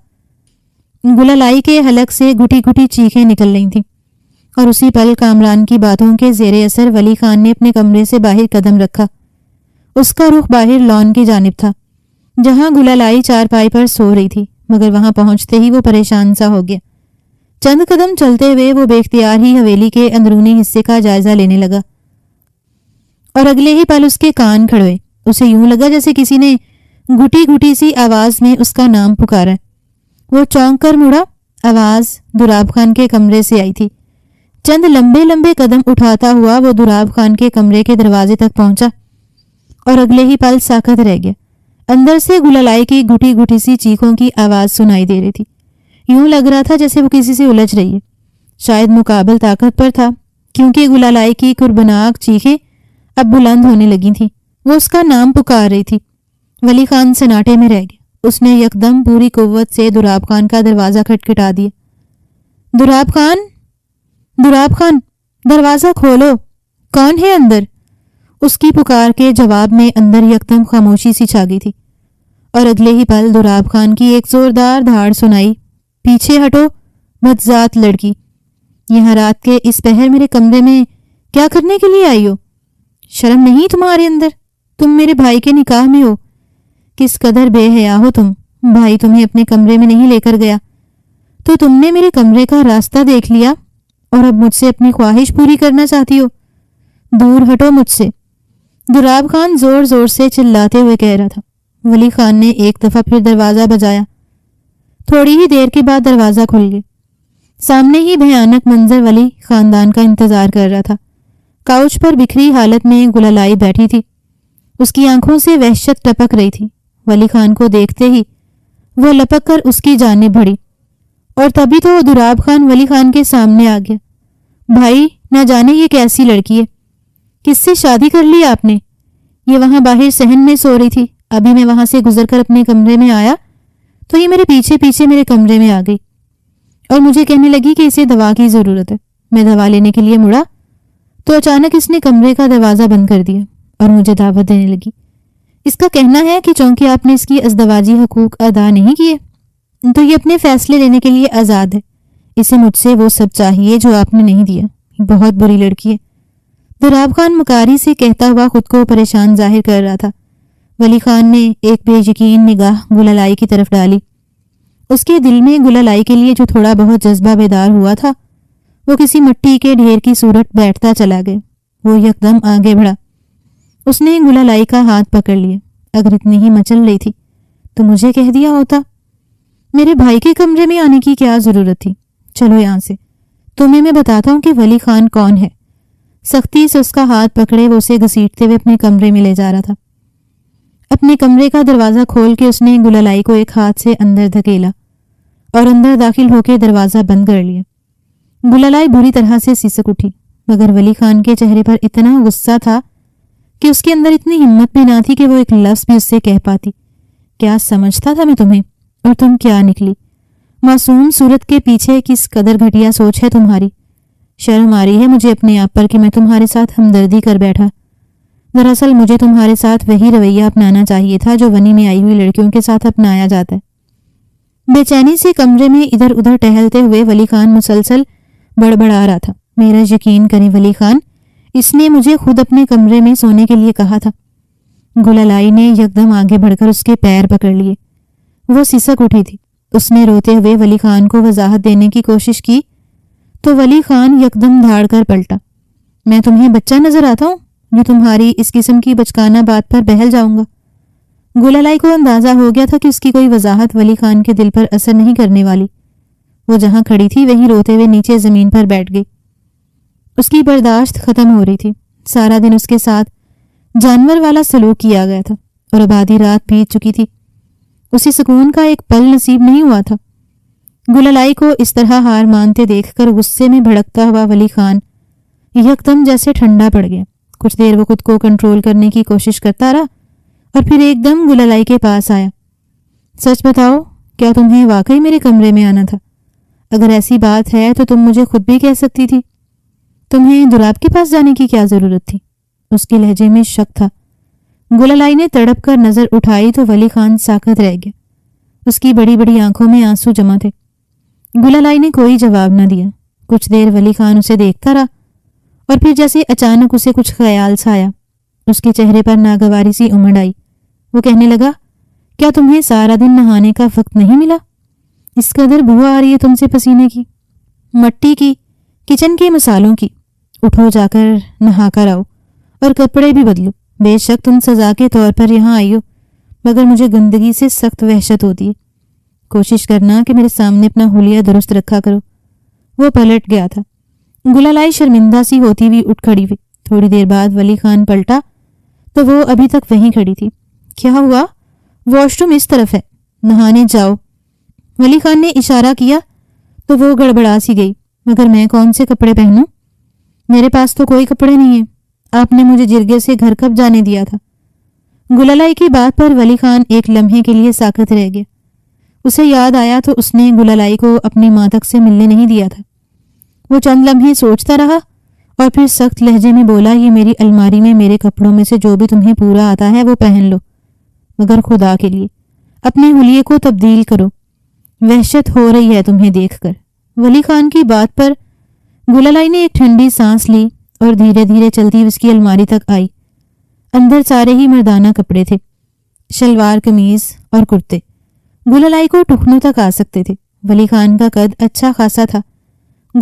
گلالئی کے حلق سے گھٹی گھٹی چیخیں نکل رہی تھیں، اور اسی پل کامران کی باتوں کے زیر اثر ولی خان نے اپنے کمرے سے باہر قدم رکھا۔ اس کا رخ باہر لان کی جانب تھا، جہاں گلالئی چارپائی پر سو رہی تھی، مگر وہاں پہنچتے ہی وہ پریشان سا ہو گیا۔ چند قدم چلتے ہوئے وہ بے اختیار ہی حویلی کے اندرونی حصے کا جائزہ لینے لگا، اور اگلے ہی پل اس کے کان کھڑے۔ اسے یوں لگا جیسے کسی نے گھٹی گھٹی سی آواز میں اس کا نام پکارا۔ وہ چونک کر مڑا۔ آواز دراب خان کے کمرے سے آئی تھی۔ چند لمبے لمبے قدم اٹھاتا ہوا وہ دراب خان کے کمرے کے دروازے تک پہنچا، اور اگلے ہی پل ساکت رہ گیا۔ اندر سے گلالئی کی گھٹی گھٹی سی چیخوں کی آواز سنائی دے رہی تھی۔ یوں لگ رہا تھا جیسے وہ کسی سے الجھ رہی ہے۔ شاید مقابل طاقت پر تھا، کیونکہ گلالئی کی قربناک چیخیں اب بلند ہونے لگی تھیں۔ وہ اس کا نام پکار رہی تھی۔ ولی خان سناٹے میں رہ گیا۔ اس نے یکدم پوری قوت سے دراب خان کا دروازہ کھٹکھٹا دیا۔ دراب خان، دراب خان، دروازہ کھولو، کون ہے اندر؟ اس کی پکار کے جواب میں اندر یکدم خاموشی سی چھا گئی تھی، اور اگلے ہی پل دراب خان کی ایک زوردار دھاڑ سنائی، پیچھے ہٹو بدذات لڑکی، یہاں رات کے اس پہر میرے کمرے میں کیا کرنے کے لیے آئی ہو؟ شرم نہیں تمہارے اندر؟ تم میرے بھائی کے نکاح میں ہو، کس قدر بے حیا ہو تم۔ بھائی تمہیں اپنے کمرے میں نہیں لے کر گیا تو تم نے میرے کمرے کا راستہ دیکھ لیا اور اب مجھ سے اپنی خواہش پوری کرنا چاہتی ہو؟ دور ہٹو مجھ سے، دراب خان زور زور سے چلاتے ہوئے کہہ رہا تھا۔ ولی خان نے ایک دفعہ پھر دروازہ بجایا۔ تھوڑی ہی دیر کے بعد دروازہ کھل گیا۔ سامنے ہی بھیانک منظر ولی خاندان کا انتظار کر رہا تھا۔ کاؤچ پر بکھری حالت میں گللائی بیٹھی تھی۔ اس کی آنکھوں سے وحشت ٹپک رہی تھی۔ ولی خان کو دیکھتے ہی وہ لپک کر اس کی جانب بڑھی، اور تبھی تو دراب خان ولی خان کے سامنے آ گیا۔ بھائی، نہ جانے یہ کیسی لڑکی ہے، کس سے شادی کر لی آپ نے؟ یہ وہاں باہر صحن میں سو رہی تھی، ابھی میں وہاں سے گزر کر اپنے کمرے میں آیا تو یہ میرے پیچھے پیچھے میرے کمرے میں آ گئی اور مجھے کہنے لگی کہ اسے دوا کی ضرورت ہے۔ میں دوا لینے کے لیے مڑا تو اچانک اس نے کمرے کا دروازہ بند کر دیا اور مجھے دعوت دینے لگی۔ اس کا کہنا ہے کہ چونکہ آپ نے اس کی ازدواجی حقوق ادا نہیں کیے تو یہ اپنے فیصلے لینے کے لیے آزاد ہے۔ اسے مجھ سے وہ سب چاہیے جو آپ نے نہیں دیا۔ بہت بری لڑکی ہے، دراب خان مکاری سے کہتا ہوا خود کو پریشان ظاہر کر رہا تھا۔ ولی خان نے ایک بے یقین نگاہ گللائی کی طرف ڈالی۔ اس کے دل میں گللائی کے لیے جو تھوڑا بہت جذبہ بیدار ہوا تھا وہ کسی مٹی کے ڈھیر کی صورت بیٹھتا چلا گیا۔ وہ یکدم آگے بڑھا۔ اس نے گللائی کا ہاتھ پکڑ لیا۔ اگر اتنی ہی مچل رہی تھی تو مجھے کہہ دیا ہوتا۔ میرے بھائی کے کمرے میں آنے کی کیا ضرورت تھی؟ چلو یہاں سے، تمہیں میں بتاتا ہوں کہ ولی خان کون ہے۔ سختی سے اس کا ہاتھ پکڑے وہ اسے گھسیٹتے ہوئے اپنے کمرے میں لے جا رہا تھا۔ اپنے کمرے کا دروازہ کھول کے اس نے گللائی کو ایک ہاتھ سے اندر دھکیلا اور اندر داخل ہو کے دروازہ بند کر لیا۔ گللائی بری طرح سے سسک اٹھی، مگر ولی خان کے چہرے پر اتنا غصہ تھا کہ اس کے اندر اتنی ہمت بھی نہ تھی کہ وہ ایک لفظ بھی اس سے کہہ پاتی۔ کیا سمجھتا تھا میں تمہیں، اور تم کیا نکلی؟ معصوم صورت کے پیچھے کس قدر گھٹیا سوچ ہے تمہاری۔ شرم آ رہی ہے مجھے اپنے آپ پر کہ میں تمہارے ساتھ ہمدردی کر بیٹھا۔ دراصل مجھے تمہارے ساتھ وہی رویہ اپنانا چاہیے تھا جو ونی میں آئی ہوئی لڑکیوں کے ساتھ اپنایا جاتا ہے۔ بے چینی سے کمرے میں ادھر ادھر ٹہلتے ہوئے ولی خان مسلسل بڑبڑا رہا تھا۔ میرا یقین کریں ولی خان، اس نے مجھے خود اپنے کمرے میں سونے کے لیے کہا تھا۔ گللائی نے یکدم آگے بڑھ کر اس کے پیر پکڑ لیے۔ وہ سسک اٹھی تھی۔ اس نے روتے ہوئے ولی خان کو وضاحت دینے کی کوشش کی تو ولی خان یکدم دھاڑ کر پلٹا۔ میں تمہیں بچہ نظر آتا ہوں جو تمہاری اس قسم کی بچکانہ بات پر بہل جاؤں گا؟ گللائی کو اندازہ ہو گیا تھا کہ اس کی کوئی وضاحت ولی خان کے دل پر اثر نہیں کرنے والی۔ وہ جہاں کھڑی تھی وہیں روتے ہوئے نیچے زمین پر بیٹھ گئی۔ اس کی برداشت ختم ہو رہی تھی۔ سارا دن اس کے ساتھ جانور والا سلوک کیا گیا تھا اور اب آدھی رات بیت چکی تھی۔ اسے سکون کا ایک پل نصیب نہیں ہوا تھا۔ گللائی کو اس طرح ہار مانتے دیکھ کر غصے میں بھڑکتا ہوا ولی خان یکدم جیسے ٹھنڈا پڑ گیا۔ کچھ دیر وہ خود کو کنٹرول کرنے کی کوشش کرتا رہا اور پھر ایک دم گللائی کے پاس آیا۔ سچ بتاؤ، کیا تمہیں واقعی میرے کمرے میں آنا تھا؟ اگر ایسی بات ہے تو تم مجھے خود بھی کہہ سکتی تھی۔ تمہیں دراب کے پاس جانے کی کیا ضرورت تھی؟ اس کے لہجے میں شک تھا۔ گللائی نے تڑپ کر نظر اٹھائی تو ولی خان ساکت رہ گیا۔ اس کی بڑی بڑی آنکھوں میں آنسو جمع تھے۔ گللائی نے کوئی جواب نہ دیا۔ کچھ دیر ولی خان اسے دیکھتا رہا اور پھر جیسے اچانک اسے کچھ خیال سا آیا۔ اس کے چہرے پر ناگواری سی امڑ آئی۔ وہ کہنے لگا، کیا تمہیں سارا دن نہانے کا وقت نہیں ملا؟ اس قدر بو آ رہی ہے تم سے پسینے کی، مٹی کی، کچن کے مسالوں کی۔ اٹھو، جا کر نہا کر آؤ اور کپڑے بھی بدلو۔ بے شک تم سزا کے طور پر یہاں آئی ہو، مگر مجھے گندگی سے سخت وحشت ہوتی ہے۔ کوشش کرنا کہ میرے سامنے اپنا حلیہ درست رکھا کرو۔ وہ پلٹ گیا تھا۔ گللائی شرمندہ سی ہوتی ہوئی اٹھ کھڑی ہوئی۔ تھوڑی دیر بعد ولی خان پلٹا تو وہ ابھی تک وہیں کھڑی تھی۔ کیا ہوا؟ واش روم اس طرف ہے، نہانے جاؤ۔ ولی خان نے اشارہ کیا تو وہ گڑبڑا سی گئی۔ مگر میں کون سے کپڑے پہنوں؟ میرے پاس تو کوئی کپڑے نہیں ہیں۔ آپ نے مجھے جرگے سے گھر کب جانے دیا تھا؟ گللائی کی بات پر ولی خان ایک لمحے کے لیے ساکت رہ گیا۔ اسے یاد آیا تو اس نے گللائی کو اپنی ماں تک سے ملنے نہیں دیا تھا۔ وہ چند لمحے سوچتا رہا اور پھر سخت لہجے میں بولا، یہ میری الماری میں میرے کپڑوں میں سے جو بھی تمہیں پورا آتا ہے وہ پہن لو، مگر خدا کے لیے اپنے حلیے کو تبدیل کرو۔ وحشت ہو رہی ہے تمہیں دیکھ کر۔ ولی خان کی بات پر گللائی نے ایک ٹھنڈی سانس لی اور دھیرے دھیرے چلتی اس کی الماری تک آئی۔ اندر سارے ہی مردانہ کپڑے تھے، شلوار قمیض اور کرتے۔ گللائی کو ٹخنوں تک آ سکتے تھے۔ ولی خان کا قد اچھا خاصا تھا۔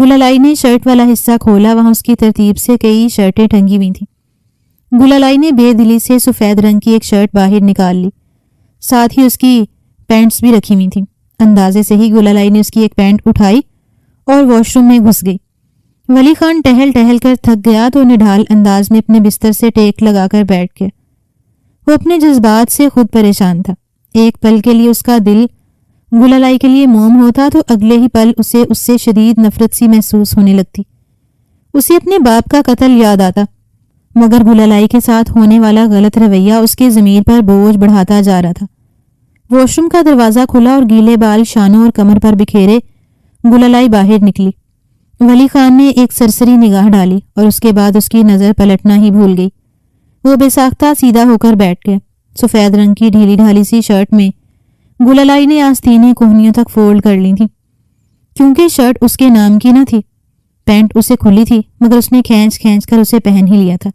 گلالائی نے شرٹ والا حصہ کھولا، وہاں اس کی ترتیب سے کئی شرٹیں ٹنگی ہوئی تھیں۔ گلالائی نے بے دلی سے سفید رنگ کی ایک شرٹ باہر نکال لی، ساتھ ہی اس کی پینٹس بھی رکھی ہوئی تھیں۔ اندازے سے ہی گلالائی نے اس کی ایک پینٹ اٹھائی اور واش روم میں گھس گئی۔ ولی خان ٹہل ٹہل کر تھک گیا تو نڈھال انداز میں اپنے بستر سے ٹیک لگا کر بیٹھ گیا۔ وہ اپنے جذبات سے خود پریشان تھا۔ ایک پل کے لیے اس کا دل گلالائی کے لیے موم ہوتا تو اگلے ہی پل اسے اس سے شدید نفرت سی محسوس ہونے لگتی۔ اسے اپنے باپ کا قتل یاد آتا، مگر گلالائی کے ساتھ ہونے والا غلط رویہ اس کے ضمیر پر بوجھ بڑھاتا جا رہا تھا۔ واش روم کا دروازہ کھلا اور گیلے بال شانوں اور کمر پر بکھیرے گلالائی باہر نکلی۔ ولی خان نے ایک سرسری نگاہ ڈالی اور اس کے بعد اس کی نظر پلٹنا ہی بھول گئی۔ وہ بے ساختہ سیدھا ہو کر بیٹھ گیا۔ سفید رنگ کی ڈھیلی ڈھالی سی شرٹ میں گلالائی نے آستینیں کوہنیوں تک فولڈ کر لی تھیں، کیونکہ شرٹ اس کے نام کی نہ تھی۔ پینٹ اسے کھلی تھی، مگر اس نے کھینچ کھینچ کر اسے پہن ہی لیا تھا۔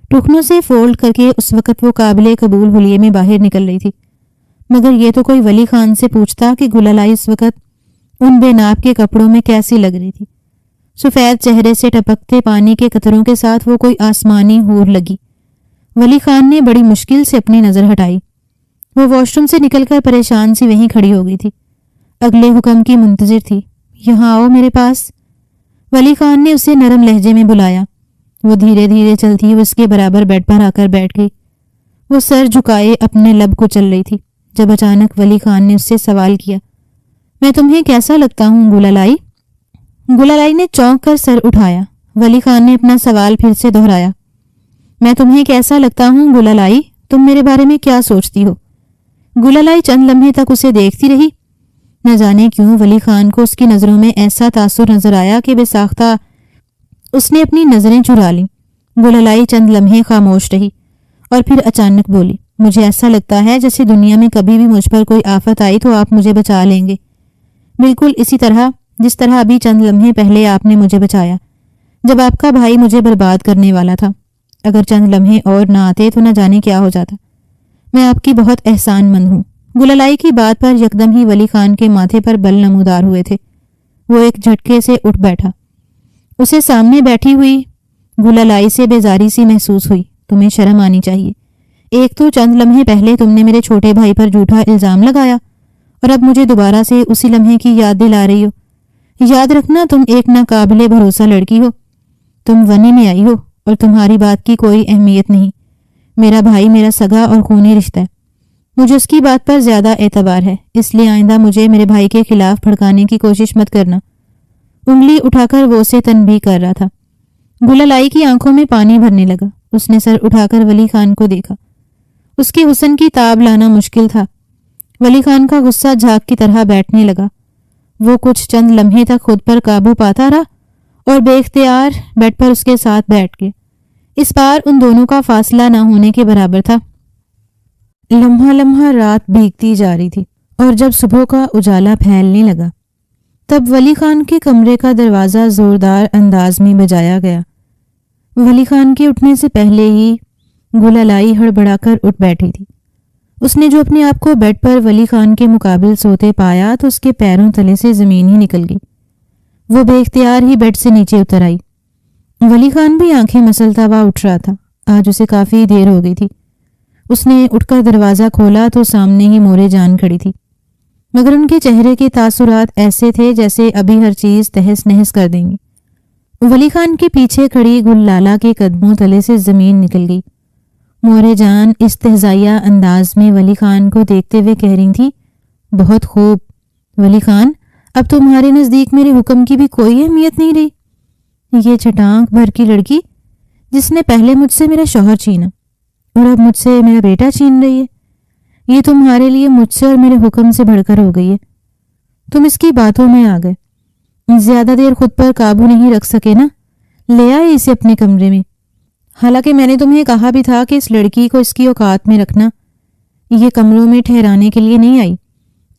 ٹخنوں سے فولڈ کر کے اس وقت وہ قابل قبول حلیے میں باہر نکل رہی تھی، مگر یہ تو کوئی ولی خان سے پوچھتا کہ گلالائی اس وقت ان بے ناپ کے کپڑوں میں کیسی لگ رہی تھی۔ سفید چہرے سے ٹپکتے پانی کے قطروں کے ساتھ وہ کوئی آسمانی حور لگی۔ ولی خان نے بڑی مشکل سے اپنی نظر ہٹائی۔ وہ واش روم سے نکل کر پریشان سی وہیں کھڑی ہو گئی تھی، اگلے حکم کی منتظر تھی۔ یہاں آؤ میرے پاس، ولی خان نے اسے نرم لہجے میں بلایا۔ وہ دھیرے دھیرے چلتی ہوئی اس کے برابر بیڈ پر آ کر بیٹھ گئی۔ وہ سر جھکائے اپنے لب کو چل رہی تھی جب اچانک ولی خان نے اس سے سوال کیا، میں تمہیں کیسا لگتا ہوں گلالائی؟ گلالائی نے چونک کر سر اٹھایا۔ ولی خان نے اپنا سوال پھر سے دہرایا، میں تمہیں کیسا لگتا ہوں گلالائی؟ تم میرے بارے میں کیا سوچتی ہو؟ گلالائی چند لمحے تک اسے دیکھتی رہی۔ نہ جانے کیوں ولی خان کو اس کی نظروں میں ایسا تاثر نظر آیا کہ بے ساختہ اس نے اپنی نظریں چرا لیں۔ گلالائی چند لمحے خاموش رہی اور پھر اچانک بولی، مجھے ایسا لگتا ہے جیسے دنیا میں کبھی بھی مجھ پر کوئی آفت آئی تو آپ مجھے بچا لیں گے، بالکل اسی طرح جس طرح ابھی چند لمحے پہلے آپ نے مجھے بچایا جب آپ کا بھائی مجھے برباد کرنے والا تھا۔ اگر چند لمحے اور نہ آتے تو نہ جانے کیا ہو جاتا۔ میں آپ کی بہت احسان مند ہوں۔ گلالائی کی بات پر یکدم ہی ولی خان کے ماتھے پر بل نمودار ہوئے تھے۔ وہ ایک جھٹکے سے اٹھ بیٹھا۔ اسے سامنے بیٹھی ہوئی گلالائی سے بیزاری سی محسوس ہوئی۔ تمہیں شرم آنی چاہیے۔ ایک تو چند لمحے پہلے تم نے میرے چھوٹے بھائی پر جھوٹا الزام لگایا اور اب مجھے دوبارہ سے اسی لمحے کی یاد دلا رہی ہو۔ یاد رکھنا تم ایک ناقابل بھروسہ لڑکی ہو۔ تم ونی میں آئی ہو اور تمہاری بات کی کوئی اہمیت نہیں۔ میرا بھائی میرا سگا اور خونی رشتہ ہے، مجھے اس کی بات پر زیادہ اعتبار ہے، اس لیے آئندہ مجھے میرے بھائی کے خلاف بھڑکانے کی کوشش مت کرنا۔ انگلی اٹھا کر وہ اسے تنبیہ کر رہا تھا۔ گلالائی کی آنکھوں میں پانی بھرنے لگا۔ اس نے سر اٹھا کر ولی خان کو دیکھا۔ اس کے حسن کی تاب لانا مشکل تھا۔ ولی خان کا غصہ جھاگ کی طرح بیٹھنے لگا۔ وہ کچھ چند لمحے تک خود پر قابو پاتا رہا اور بے اختیار بیڈ پر اس کے ساتھ بیٹھ گیا۔ اس بار ان دونوں کا فاصلہ نہ ہونے کے برابر تھا۔ لمحہ لمحہ رات بھیگتی جا رہی تھی اور جب صبح کا اجالا پھیلنے لگا تب ولی خان کے کمرے کا دروازہ زوردار انداز میں بجایا گیا۔ ولی خان کے اٹھنے سے پہلے ہی گلالائی ہڑبڑا کر اٹھ بیٹھی تھی۔ اس نے جو اپنے آپ کو بیڈ پر ولی خان کے مقابل سوتے پایا تو اس کے پیروں تلے سے زمین ہی نکل گئی۔ وہ بے اختیار ہی بیڈ سے نیچے اتر آئی۔ ولی خان بھی آنکھیں مسلتا ہوا اٹھ رہا تھا۔ آج اسے کافی دیر ہو گئی تھی۔ اس نے اٹھ کر دروازہ کھولا تو سامنے ہی مورے جان کھڑی تھی، مگر ان کے چہرے کے تاثرات ایسے تھے جیسے ابھی ہر چیز تہس نہس کر دیں گی۔ ولی خان کے پیچھے کھڑی گل لالا کے قدموں تلے سے زمین نکل گئی۔ مورے جان استہزائیہ انداز میں ولی خان کو دیکھتے ہوئے کہہ رہی تھی، بہت خوب ولی خان، اب تمہارے نزدیک میرے حکم کی بھی کوئی اہمیت نہیں رہی۔ یہ چٹانک بھر کی لڑکی جس نے پہلے مجھ سے میرا شوہر چھینا اور اب مجھ سے میرا بیٹا چھین رہی ہے، یہ تمہارے لیے مجھ سے اور میرے حکم سے بڑھ کر ہو گئی ہے۔ تم اس کی باتوں میں آ گئے، زیادہ دیر خود پر قابو نہیں رکھ سکے نا، لے آئے اسے اپنے کمرے میں۔ حالانکہ میں نے تمہیں کہا بھی تھا کہ اس لڑکی کو اس کی اوقات میں رکھنا، یہ کمروں میں ٹھہرانے کے لیے نہیں آئی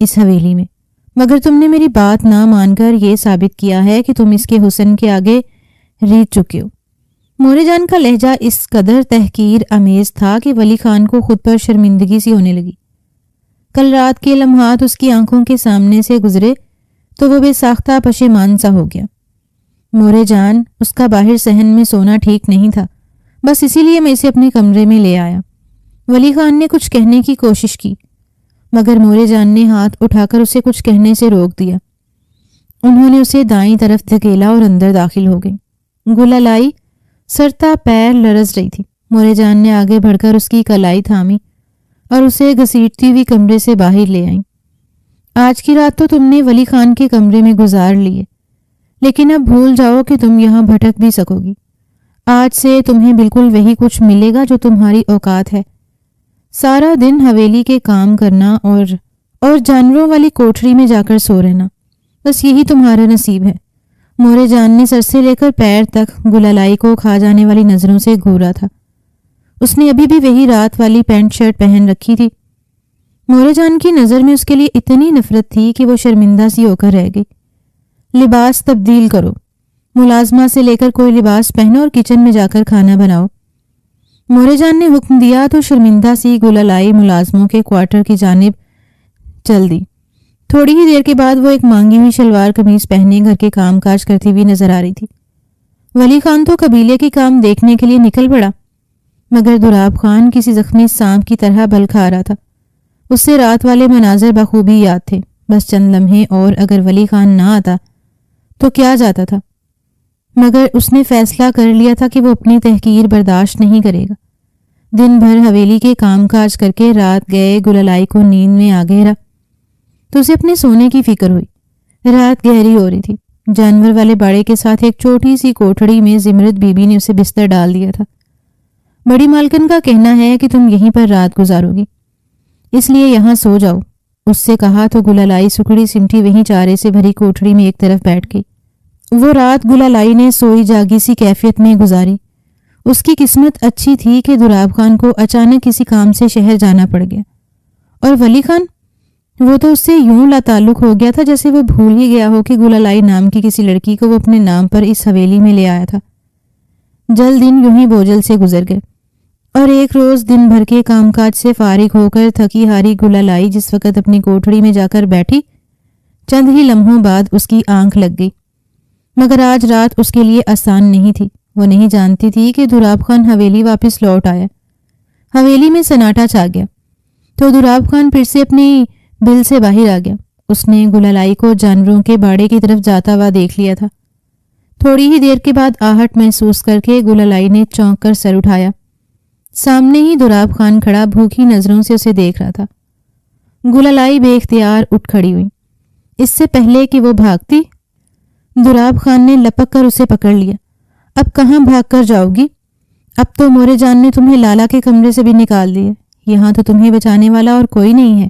اس حویلی میں، مگر تم نے میری بات نہ مان کر یہ ثابت کیا ہے کہ تم اس کے حسن کے آگے ریت چکے ہو۔ مورے جان کا لہجہ اس قدر تحقیر آمیز تھا کہ ولی خان کو خود پر شرمندگی سی ہونے لگی۔ کل رات کے لمحات اس کی آنکھوں کے سامنے سے گزرے تو وہ بے ساختہ پشیمان سا ہو گیا۔ مورے جان، اس کا باہر صحن میں سونا ٹھیک نہیں تھا، بس اسی لیے میں اسے اپنے کمرے میں لے آیا۔ ولی خان نے کچھ کہنے کی کوشش کی مگر مورے جان نے ہاتھ اٹھا کر اسے کچھ کہنے سے روک دیا۔ انہوں نے اسے دائیں طرف دھکیلا اور اندر داخل ہو گئی۔ گلالائی سرتا پیر لرز رہی تھی۔ مورے جان نے آگے بڑھ کر اس کی کلائی تھامی اور اسے گھسیٹتی ہوئی کمرے سے باہر لے آئیں۔ آج کی رات تو تم نے ولی خان کے کمرے میں گزار لیے، لیکن اب بھول جاؤ کہ تم یہاں بھٹک بھی سکو گی۔ آج سے تمہیں بالکل وہی کچھ ملے گا جو تمہاری اوقات ہے، سارا دن حویلی کے کام کرنا اور جانوروں والی کوٹری میں جا کر سو رہنا، بس یہی تمہارا نصیب ہے۔ مورے جان نے سر سے لے کر پیر تک گلالائی کو کھا جانے والی نظروں سے گھورا تھا۔ اس نے ابھی بھی وہی رات والی پینٹ شرٹ پہن رکھی تھی۔ مورے جان کی نظر میں اس کے لیے اتنی نفرت تھی کہ وہ شرمندہ سی ہو کر رہ گئی۔ لباس تبدیل کرو، ملازمہ سے لے کر کوئی لباس پہنو اور کچن میں جا کر کھانا بناؤ۔ مورے جان نے حکم دیا تو شرمندہ سی گلالائی ملازموں کے کوارٹر کی جانب چل دی۔ تھوڑی ہی دیر کے بعد وہ ایک مانگی ہوئی شلوار قمیض پہنے گھر کے کام کاج کرتی ہوئی نظر آ رہی تھی۔ ولی خان تو قبیلے کے کام دیکھنے کے لیے نکل پڑا، مگر دراب خان کسی زخمی سانپ کی طرح بل کھا رہا تھا۔ اس سے رات والے مناظر بخوبی یاد تھے، بس چند لمحے اور اگر ولی خان نہ آتا تو کیا جاتا تھا، مگر اس نے فیصلہ کر لیا تھا کہ وہ اپنی تحقیر برداشت نہیں کرے گا۔ دن بھر حویلی کے کام کاج کر کے رات گئے گلالائی کو نیند میں آ گہرا تو اسے اپنے سونے کی فکر ہوئی۔ رات گہری ہو رہی تھی۔ جانور والے باڑے کے ساتھ ایک چھوٹی سی کوٹھڑی میں زمرد بی بی نے اسے بستر ڈال دیا تھا۔ بڑی مالکن کا کہنا ہے کہ تم یہیں پر رات گزارو گی، اس لیے یہاں سو جاؤ، اس سے کہا تو گلالائی سکڑی سمٹی وہیں چارے سے بھری کوٹھڑی میں ایک طرف بیٹھ گئی۔ وہ رات گلالائی نے سوئی جاگی سی کیفیت میں گزاری۔ اس کی قسمت اچھی تھی کہ دراب خان کو اچانک کسی کام سے شہر جانا پڑ گیا، اور ولی خان، وہ تو اس سے یوں لا تعلق ہو گیا تھا جیسے وہ بھول ہی گیا ہو کہ گلالائی نام کی کسی لڑکی کو وہ اپنے نام پر اس حویلی میں لے آیا تھا۔ جلد دن یوں ہی بوجھل سے گزر گئے، اور ایک روز دن بھر کے کام کاج سے فارغ ہو کر تھکی ہاری گلالائی جس وقت اپنی کوٹھڑی میں جا کر بیٹھی، چند ہی لمحوں بعد اس کی آنکھ لگ گئی۔ مگر آج رات اس کے لیے آسان نہیں تھی۔ وہ نہیں جانتی تھی کہ دراب خان حویلی واپس لوٹ آیا۔ حویلی میں سناٹا چھا گیا تو دراب خان پھر سے اپنی بل سے باہر آ گیا۔ اس نے گلالائی کو جانوروں کے باڑے کی طرف جاتا ہوا دیکھ لیا تھا۔ تھوڑی ہی دیر کے بعد آہٹ محسوس کر کے گلالائی نے چونک کر سر اٹھایا۔ سامنے ہی دراب خان کھڑا بھوکی نظروں سے اسے دیکھ رہا تھا۔ گلالائی بے اختیار اٹھ کھڑی ہوئی۔ اس سے پہلے کہ وہ بھاگتی، دراب خان نے لپک کر اسے پکڑ لیا۔ اب کہاں بھاگ کر جاؤ گی؟ اب تو مورے جان نے تمہیں لالا کے کمرے سے بھی نکال دیے، یہاں تو تمہیں بچانے والا اور کوئی نہیں ہے۔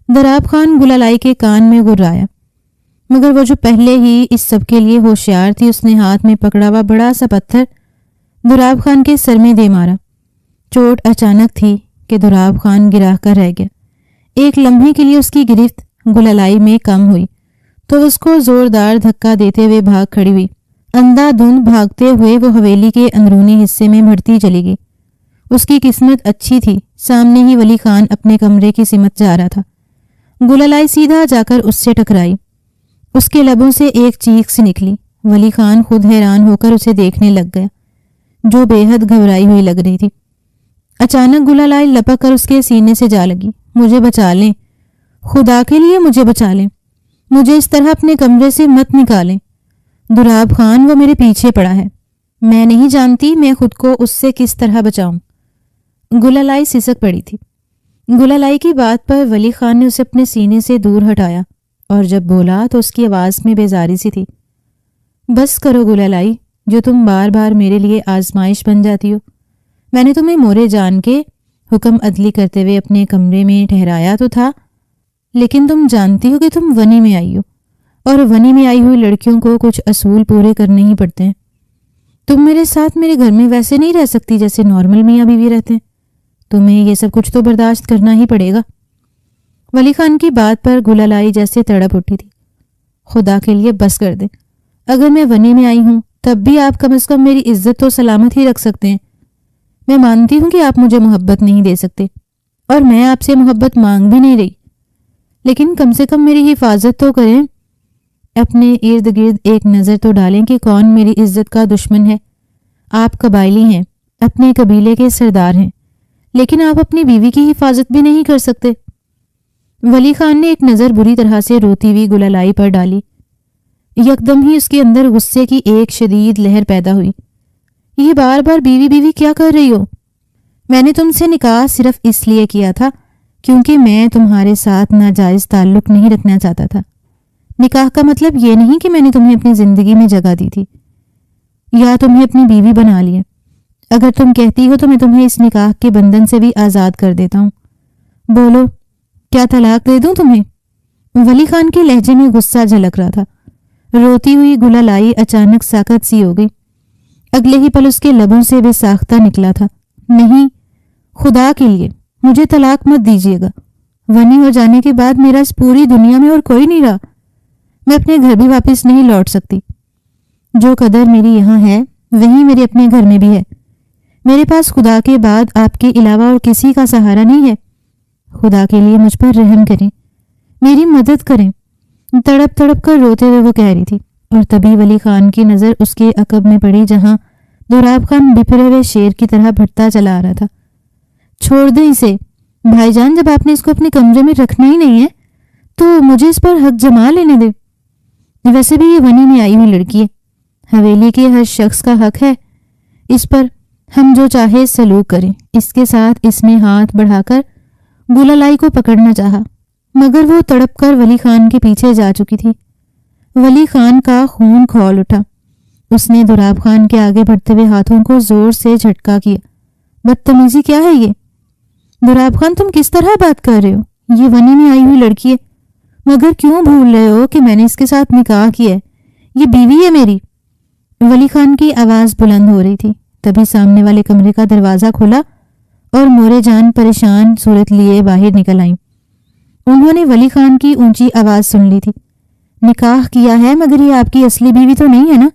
دراب خان گلالائی کے کان میں گرایا، مگر وہ جو پہلے ہی اس سب کے لیے ہوشیار تھی، اس نے ہاتھ میں پکڑا ہوا بڑا سا پتھر دراب خان کے سر میں دے مارا۔ چوٹ اچانک تھی کہ دراب خان گرا کر رہ گیا۔ ایک لمحے کے لیے اس کی گرفت گلالائی میں کم ہوئی تو اس کو زوردار دھکا دیتے ہوئے بھاگ کھڑی ہوئی۔ اندھا دھند بھاگتے ہوئے وہ حویلی کے اندرونی حصے میں بڑھتی چلی گئی۔ اس کی قسمت اچھی تھی، سامنے ہی ولی خان اپنے کمرے کی سمت جا رہا تھا۔ گلالائی سیدھا جا کر اس سے ٹکرائی۔ اس کے لبوں سے ایک چیخ سی نکلی۔ ولی خان خود حیران ہو کر اسے دیکھنے لگ گیا، جو بے حد گھبرائی ہوئی لگ رہی تھی۔ اچانک گلالائی لپک کر اس کے سینے سے جا لگی۔ مجھے بچا لیں، خدا کے لیے مجھے بچا لیں، مجھے اس طرح اپنے کمرے سے مت نکالیں۔ دراب خان، وہ میرے پیچھے پڑا ہے، میں نہیں جانتی میں خود کو اس سے کس طرح بچاؤں۔ گلالائی سسک پڑی تھی۔ گلالائی کی بات پر ولی خان نے اسے اپنے سینے سے دور ہٹایا، اور جب بولا تو اس کی آواز میں بیزاری سی تھی۔ بس کرو گلالائی، جو تم بار بار میرے لیے آزمائش بن جاتی ہو۔ میں نے تمہیں مورے جان کے حکم عدلی کرتے ہوئے اپنے کمرے میں ٹھہرایا تو تھا، لیکن تم جانتی ہو کہ تم ونی میں آئی ہو، اور ونی میں آئی ہوئی لڑکیوں کو کچھ اصول پورے کرنے ہی پڑتے ہیں۔ تم میرے ساتھ میرے گھر میں ویسے نہیں رہ سکتی جیسے نارمل میاں بیوی رہتے ہیں، تمہیں یہ سب کچھ تو برداشت کرنا ہی پڑے گا۔ ولی خان کی بات پر گلالائی جیسے تڑپ اٹھی تھی۔ خدا کے لیے بس کر دیں، اگر میں ونی میں آئی ہوں تب بھی آپ کم از کم میری عزت تو سلامت ہی رکھ سکتے ہیں۔ میں مانتی ہوں کہ آپ مجھے محبت نہیں دے سکتے، اور میں آپ سے محبت مانگ بھی نہیں رہی، لیکن کم سے کم میری حفاظت تو کریں۔ اپنے ارد گرد ایک نظر تو ڈالیں کہ کون میری عزت کا دشمن ہے۔ آپ قبائلی ہیں، اپنے قبیلے کے سردار ہیں، لیکن آپ اپنی بیوی کی حفاظت بھی نہیں کر سکتے۔ ولی خان نے ایک نظر بری طرح سے روتی ہوئی گلالائی پر ڈالی۔ یکدم ہی اس کے اندر غصے کی ایک شدید لہر پیدا ہوئی۔ یہ بار بار بیوی بیوی کیا کر رہی ہو؟ میں نے تم سے نکاح صرف اس لیے کیا تھا کیونکہ میں تمہارے ساتھ ناجائز تعلق نہیں رکھنا چاہتا تھا۔ نکاح کا مطلب یہ نہیں کہ میں نے تمہیں اپنی زندگی میں جگہ دی تھی یا تمہیں اپنی بیوی بنا لیا۔ اگر تم کہتی ہو تو میں تمہیں اس نکاح کے بندھن سے بھی آزاد کر دیتا ہوں۔ بولو، کیا طلاق دے دوں تمہیں؟ ولی خان کے لہجے میں غصہ جھلک رہا تھا۔ روتی ہوئی گلالائی اچانک ساکت سی ہو گئی۔ اگلے ہی پل اس کے لبوں سے بے ساختہ نکلا تھا، نہیں، خدا کے لیے مجھے طلاق مت دیجیے گا۔ ونی ہو جانے کے بعد میرا اس پوری دنیا میں اور کوئی نہیں رہا۔ میں اپنے گھر بھی واپس نہیں لوٹ سکتی۔ جو قدر میری یہاں ہے وہی میرے اپنے گھر میں بھی ہے۔ میرے پاس خدا کے بعد آپ کے علاوہ اور کسی کا سہارا نہیں ہے۔ خدا کے لیے مجھ پر رحم کریں، میری مدد کریں۔ تڑپ تڑپ کر روتے ہوئے وہ کہہ رہی تھی، اور تبھی ولی خان کی نظر اس کے عقب میں پڑی جہاں دوراب خان بپھرے ہوئے شیر کی طرح بھٹتا چلا آ رہا تھا۔ چھوڑ دیں اسے بھائی جان، جب آپ نے اس کو اپنے کمرے میں رکھنا ہی نہیں ہے تو مجھے اس پر حق جما لینے دے۔ ویسے بھی یہ ونی میں آئی ہوئی لڑکی ہے، حویلی کے ہر شخص کا حق ہے اس پر ہم جو چاہے سلوک کریں۔ اس کے ساتھ اس نے ہاتھ بڑھا کر گلالائی کو پکڑنا چاہا، مگر وہ تڑپ کر ولی خان کے پیچھے جا چکی تھی۔ ولی خان کا خون کھول اٹھا۔ اس نے دوراب خان کے آگے بڑھتے ہوئے ہاتھوں کو زور سے جھٹکا کیا۔ بدتمیزی کیا ہے یہ؟ دوراب خان، تم کس طرح بات کر رہے ہو؟ یہ ونی میں آئی ہوئی لڑکی ہے، مگر کیوں بھول رہے ہو کہ میں نے اس کے ساتھ نکاح کیا ہے؟ یہ بیوی ہے میری۔ ولی خان کی آواز بلند ہو رہی تھی۔ تبھی سامنے والے کمرے کا دروازہ کھلا اور مورے جان پریشان صورت لیے باہر نکل آئیں۔ انہوں نے ولی خان کی اونچی آواز سن لی تھی۔ نکاح کیا ہے مگر یہ آپ کی اصلی بیوی تو نہیں ہے نا؟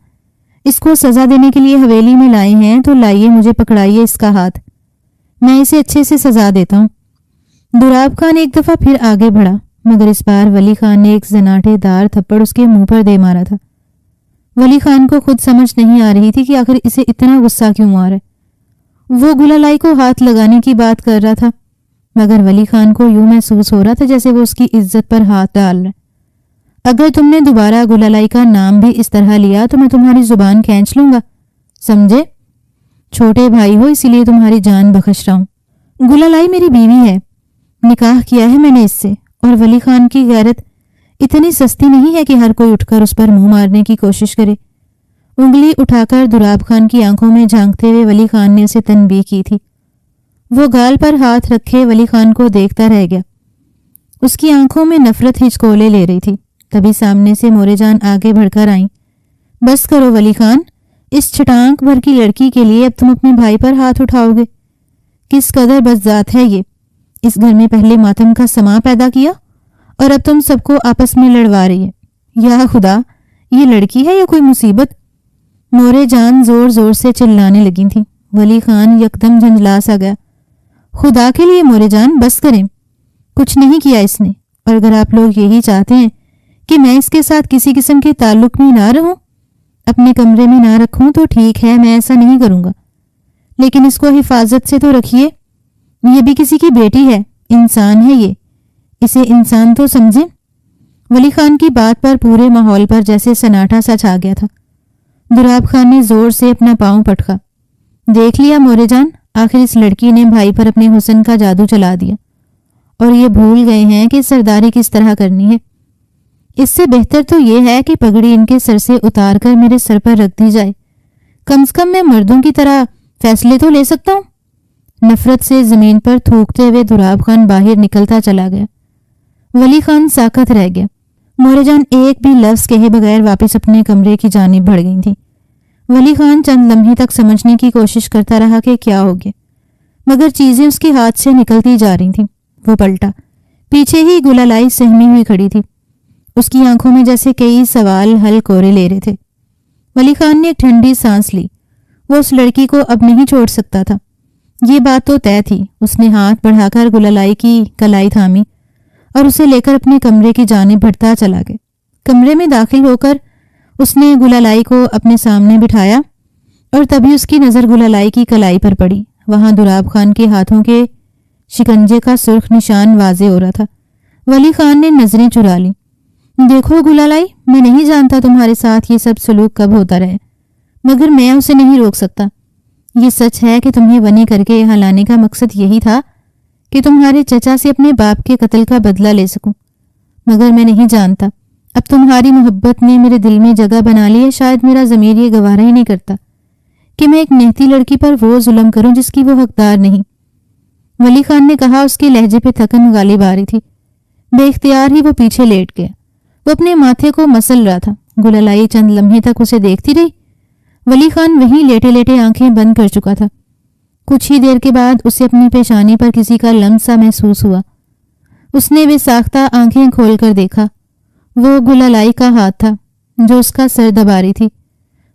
اس کو سزا دینے کے لیے حویلی میں لائے ہیں تو لائیے، مجھے پکڑائیے اس کا ہاتھ، میں اسے اچھے سے سزا دیتا ہوں۔ دوراب خان ایک دفعہ پھر آگے بڑھا، مگر اس بار ولی خان نے ایک زناٹے دار تھپڑ اس کے منہ پر دے مارا تھا۔ ولی خان کو خود سمجھ نہیں آ رہی تھی کہ آخر اسے اتنا غصہ کیوں آ رہا ہے۔ وہ گلالائی کو ہاتھ لگانے کی بات کر رہا تھا، مگر ولی خان کو یوں محسوس ہو رہا تھا جیسے وہ اس کی عزت پر ہاتھ ڈال رہا ہے۔ اگر تم نے دوبارہ گلالائی کا نام بھی اس طرح لیا تو میں تمہاری زبان کھینچ لوں گا، سمجھے؟ چھوٹے بھائی ہو اسی لیے تمہاری جان بخش رہا ہوں۔ گلالائی میری بیوی ہے، نکاح کیا ہے میں نے اس سے، اور ولی خان کی غیرت اتنی سستی نہیں ہے کہ ہر کوئی اٹھ کر اس پر منہ مارنے کی کوشش کرے۔ انگلی اٹھا کر دوراب خان کی آنکھوں میں جھانکتے ہوئے ولی خان نے اسے تنبیہ کی تھی۔ وہ گال پر ہاتھ رکھے ولی خان کو دیکھتا رہ گیا۔ اس کی آنکھوں میں نفرت ہچکولے لے رہی تھی۔ تبھی سامنے سے مورے جان آگے بڑھ کر آئیں۔ بس کرو ولی خان، اس چھٹانک بھر کی لڑکی کے لیے اب تم اپنے بھائی پر ہاتھ اٹھاؤ گے؟ کس قدر بدذات ہے یہ! اس گھر میں پہلے ماتم کا سماں پیدا کیا اور اب تم سب کو آپس میں لڑوا رہی ہے۔ یا خدا، یہ لڑکی ہے یا کوئی مصیبت؟ مورے جان زور زور سے چلانے لگی تھی۔ ولی خان یکدم جھنجھلا سا گیا۔ خدا کے لیے مورے جان بس کریں، کچھ نہیں کیا اس نے، اور اگر آپ لوگ یہی چاہتے ہیں کہ میں اس کے ساتھ کسی قسم کے تعلق میں نہ رہوں، اپنے کمرے میں نہ رکھوں، تو ٹھیک ہے، میں ایسا نہیں کروں گا، لیکن اس کو حفاظت سے تو رکھیے۔ یہ بھی کسی کی بیٹی ہے، انسان ہے یہ، اسے انسان تو سمجھیں۔ ولی خان کی بات پر پورے ماحول پر جیسے سناٹا سا چھا گیا تھا۔ دوراب خان نے زور سے اپنا پاؤں پٹکا۔ دیکھ لیا مورے جان، آخر اس لڑکی نے بھائی پر اپنے حسن کا جادو چلا دیا، اور یہ بھول گئے ہیں کہ سرداری کس طرح کرنی ہے۔ اس سے بہتر تو یہ ہے کہ پگڑی ان کے سر سے اتار کر میرے سر پر رکھ دی جائے، کم سے کم میں مردوں کی طرح فیصلے تو لے سکتا ہوں۔ نفرت سے زمین پر تھوکتے ہوئے دوراب خان باہر نکلتا چلا گیا۔ ولی خان ساکت رہ گیا۔ مورے جان ایک بھی لفظ کہے بغیر واپس اپنے کمرے کی جانب بڑھ گئی تھی۔ ولی خان چند لمحے تک سمجھنے کی کوشش کرتا رہا کہ کیا ہو گیا، مگر چیزیں اس کے ہاتھ سے نکلتی جا رہی تھیں۔ وہ پلٹا، پیچھے ہی گلالائی سہمی ہوئی کھڑی تھی، اس کی آنکھوں میں جیسے کئی سوال حل کورے لے رہے تھے۔ ولی خان نے ایک ٹھنڈی سانس لی۔ وہ اس لڑکی کو اب نہیں چھوڑ سکتا تھا، یہ بات تو طے تھی۔ اس نے ہاتھ بڑھا کر گلالائی کی کلائی تھامی اور اسے لے کر اپنے کمرے کی جانب بڑھتا چلا گیا۔ کمرے میں داخل ہو کر اس نے گلالائی کو اپنے سامنے بٹھایا اور تبھی اس کی نظر گلالائی کی کلائی پر پڑی۔ وہاں دولاب خان کے ہاتھوں کے شکنجے کا سرخ نشان واضح ہو رہا تھا۔ ولی خان نے نظریں چرا لیں۔ دیکھو گلالائی، میں نہیں جانتا تمہارے ساتھ یہ سب سلوک کب ہوتا رہے، مگر میں اسے نہیں روک سکتا۔ یہ سچ ہے کہ تمہیں ونی کر کے یہاں لانے کا مقصد یہی تھا کہ تمہارے چچا سے اپنے باپ کے قتل کا بدلہ لے سکوں، مگر میں نہیں جانتا، اب تمہاری محبت نے میرے دل میں جگہ بنا لی ہے، شاید میرا ضمیر یہ گوارا ہی نہیں کرتا کہ میں ایک نہتی لڑکی پر وہ ظلم کروں جس کی وہ حقدار نہیں۔ ولی خان نے کہا، اس کے لہجے پہ تھکن غالب آ رہی تھی۔ بے اختیار ہی وہ پیچھے لیٹ گیا۔ وہ اپنے ماتھے کو مسل رہا تھا۔ گلالائی چند لمحے تک اسے دیکھتی رہی۔ ولی خان وہیں لیٹے لیٹے آنکھیں بند کر چکا تھا۔ کچھ ہی دیر کے بعد اسے اپنی پیشانی پر کسی کا لمس سا محسوس ہوا۔ اس نے بے ساختہ آنکھیں کھول کر دیکھا۔ وہ گلالائی کا ہاتھ تھا جو اس کا سر دبا رہی تھی۔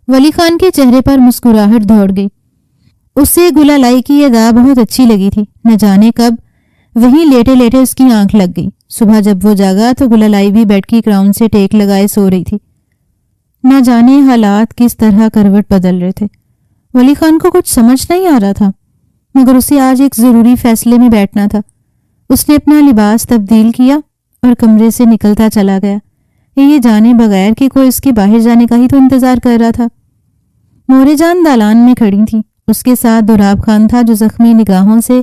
ولی خان کے چہرے پر مسکراہٹ دوڑ گئی۔ اسے گلالائی کی ادا بہت اچھی لگی تھی۔ نہ جانے کب وہیں لیٹے لیٹے اس کی آنکھ لگ گئی۔ صبح جب وہ جاگا تو گلالائی بھی بیڈ کی کراؤن سے ٹیک لگائے سو رہی تھی۔ نہ جانے حالات کس طرح کروٹ بدل رہے تھے۔ ولی خان کو کچھ سمجھ نہیں آ رہا تھا، مگر اسے آج ایک ضروری فیصلے میں بیٹھنا تھا۔ اس نے اپنا لباس تبدیل کیا اور کمرے سے نکلتا چلا گیا، یہ جانے بغیر کہ کوئی اس کے باہر جانے کا ہی تو انتظار کر رہا تھا۔ مورے جان دالان میں کھڑی تھی۔ اس کے ساتھ دولاب خان تھا جو زخمی نگاہوں سے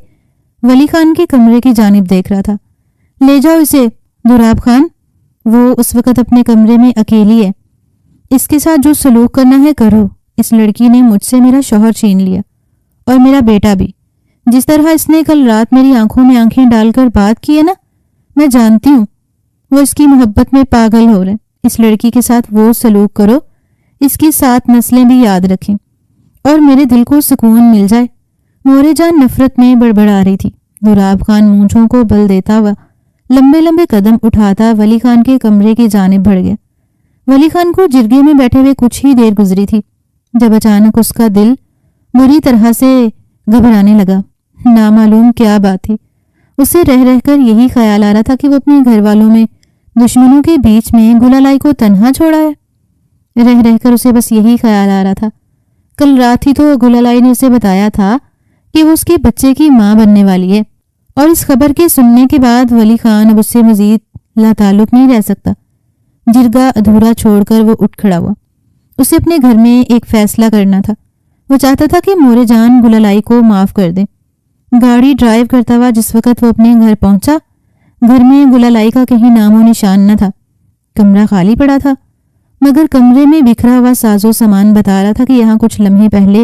ولی خان کے کمرے کی جانب دیکھ رہا تھا۔ لے جاؤ اسے دولاب خان، وہ اس وقت اپنے کمرے میں اکیلی ہے، اس کے ساتھ جو سلوک کرنا ہے کرو۔ اس لڑکی نے مجھ سے میرا شوہر چھین لیا اور میرا بیٹا بھی۔ جس طرح اس نے کل رات میری آنکھوں میں آنکھیں ڈال کر بات کی ہے نا، میں جانتی ہوں وہ اس کی محبت میں پاگل ہو رہے۔ اس لڑکی کے ساتھ وہ سلوک کرو، اس کی 7 نسلیں بھی یاد رکھیں اور میرے دل کو سکون مل جائے۔ مورے جان نفرت میں بڑبڑا رہی تھی۔ دولاب خان مونچھوں کو بل دیتا ہوا لمبے لمبے قدم اٹھاتا ولی خان کے کمرے کی جانب بڑھ گیا۔ ولی خان کو جرگے میں بیٹھے ہوئے کچھ ہی دیر گزری تھی جب اچانک اس کا دل بری طرح سے گھبرانے لگا۔ نامعلوم کیا بات تھی، اسے رہ رہ کر یہی خیال آ رہا تھا کہ وہ اپنے گھر والوں میں دشمنوں کے بیچ میں گلالائی کو تنہا چھوڑا ہے۔ رہ رہ کر اسے بس یہی خیال آ رہا تھا۔ کل رات ہی تو گلالائی نے اسے بتایا تھا کہ وہ اس کے بچے کی ماں بننے والی ہے، اور اس خبر کے سننے کے بعد ولی خان اب اس سے مزید لا تعلق نہیں رہ سکتا۔ جرگا ادھورا چھوڑ کر وہ اٹھ کھڑا ہوا۔ اسے اپنے گھر میں ایک فیصلہ کرنا تھا۔ وہ چاہتا تھا کہ مورے جان گلالائی کو معاف کر دیں۔ گاڑی ڈرائیو کرتا ہوا جس وقت وہ اپنے گھر پہنچا، گھر میں گلالائی کا کہیں نام و نشان نہ تھا۔ کمرہ خالی پڑا تھا، مگر کمرے میں بکھرا ہوا ساز و سامان بتا رہا تھا کہ یہاں کچھ لمحے پہلے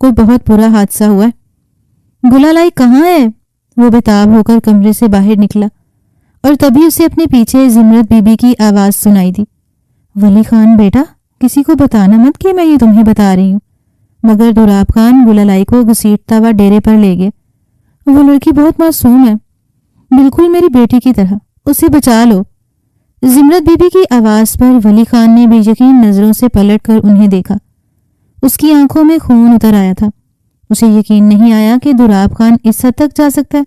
کوئی بہت برا حادثہ ہوا ہے۔ گلالائی کہاں ہے؟ وہ بےتاب ہو کر کمرے سے باہر نکلا اور تبھی اسے اپنے پیچھے زمرت بی بی کی آواز سنائی دی۔ ولی خان بیٹا، کسی کو بتانا مت کہ میں یہ تمہیں بتا رہی ہوں۔ مگر دولاب خان گلالائی کو گھسیٹتا ہوا ڈیرے پر لے گیا۔ وہ لڑکی بہت معصوم ہے، بالکل میری بیٹی کی طرح، اسے بچا لو۔ زمرت بی بی کی آواز پر ولی خان نے بے یقین نظروں سے پلٹ کر انہیں دیکھا۔ اس کی آنکھوں میں خون اتر آیا تھا۔ اسے یقین نہیں آیا کہ دولاب خان اس حد تک جا سکتا ہے۔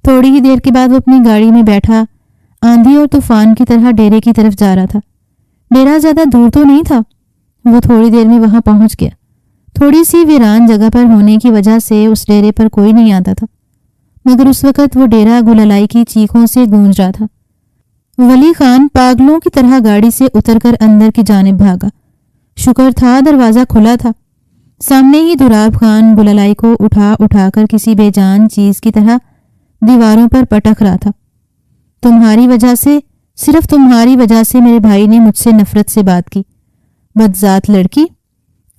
تھوڑی ہی دیر کے بعد وہ اپنی گاڑی میں بیٹھا آندھی اور طوفان کی طرح ڈیرے کی طرف جا رہا تھا۔ ڈیرا زیادہ دور تو نہیں تھا۔ وہ تھوڑی دیر میں وہاں پہنچ گیا۔ تھوڑی سی ویران جگہ پر ہونے کی وجہ سے اس ڈیرے پر کوئی نہیں آتا تھا، مگر اس وقت وہ ڈیرا گلالائی کی چیخوں سے گونج رہا تھا۔ ولی خان پاگلوں کی طرح گاڑی سے اتر کر اندر کی جانب بھاگا۔ شکر تھا دروازہ کھلا تھا۔ سامنے ہی دولاب خان گلالائی کو اٹھا اٹھا کر کسی بے جان چیز کی طرح دیواروں پر پٹک رہا تھا۔ تمہاری وجہ سے، صرف تمہاری وجہ سے میرے بھائی نے مجھ سے نفرت سے بات کی، بدذات لڑکی۔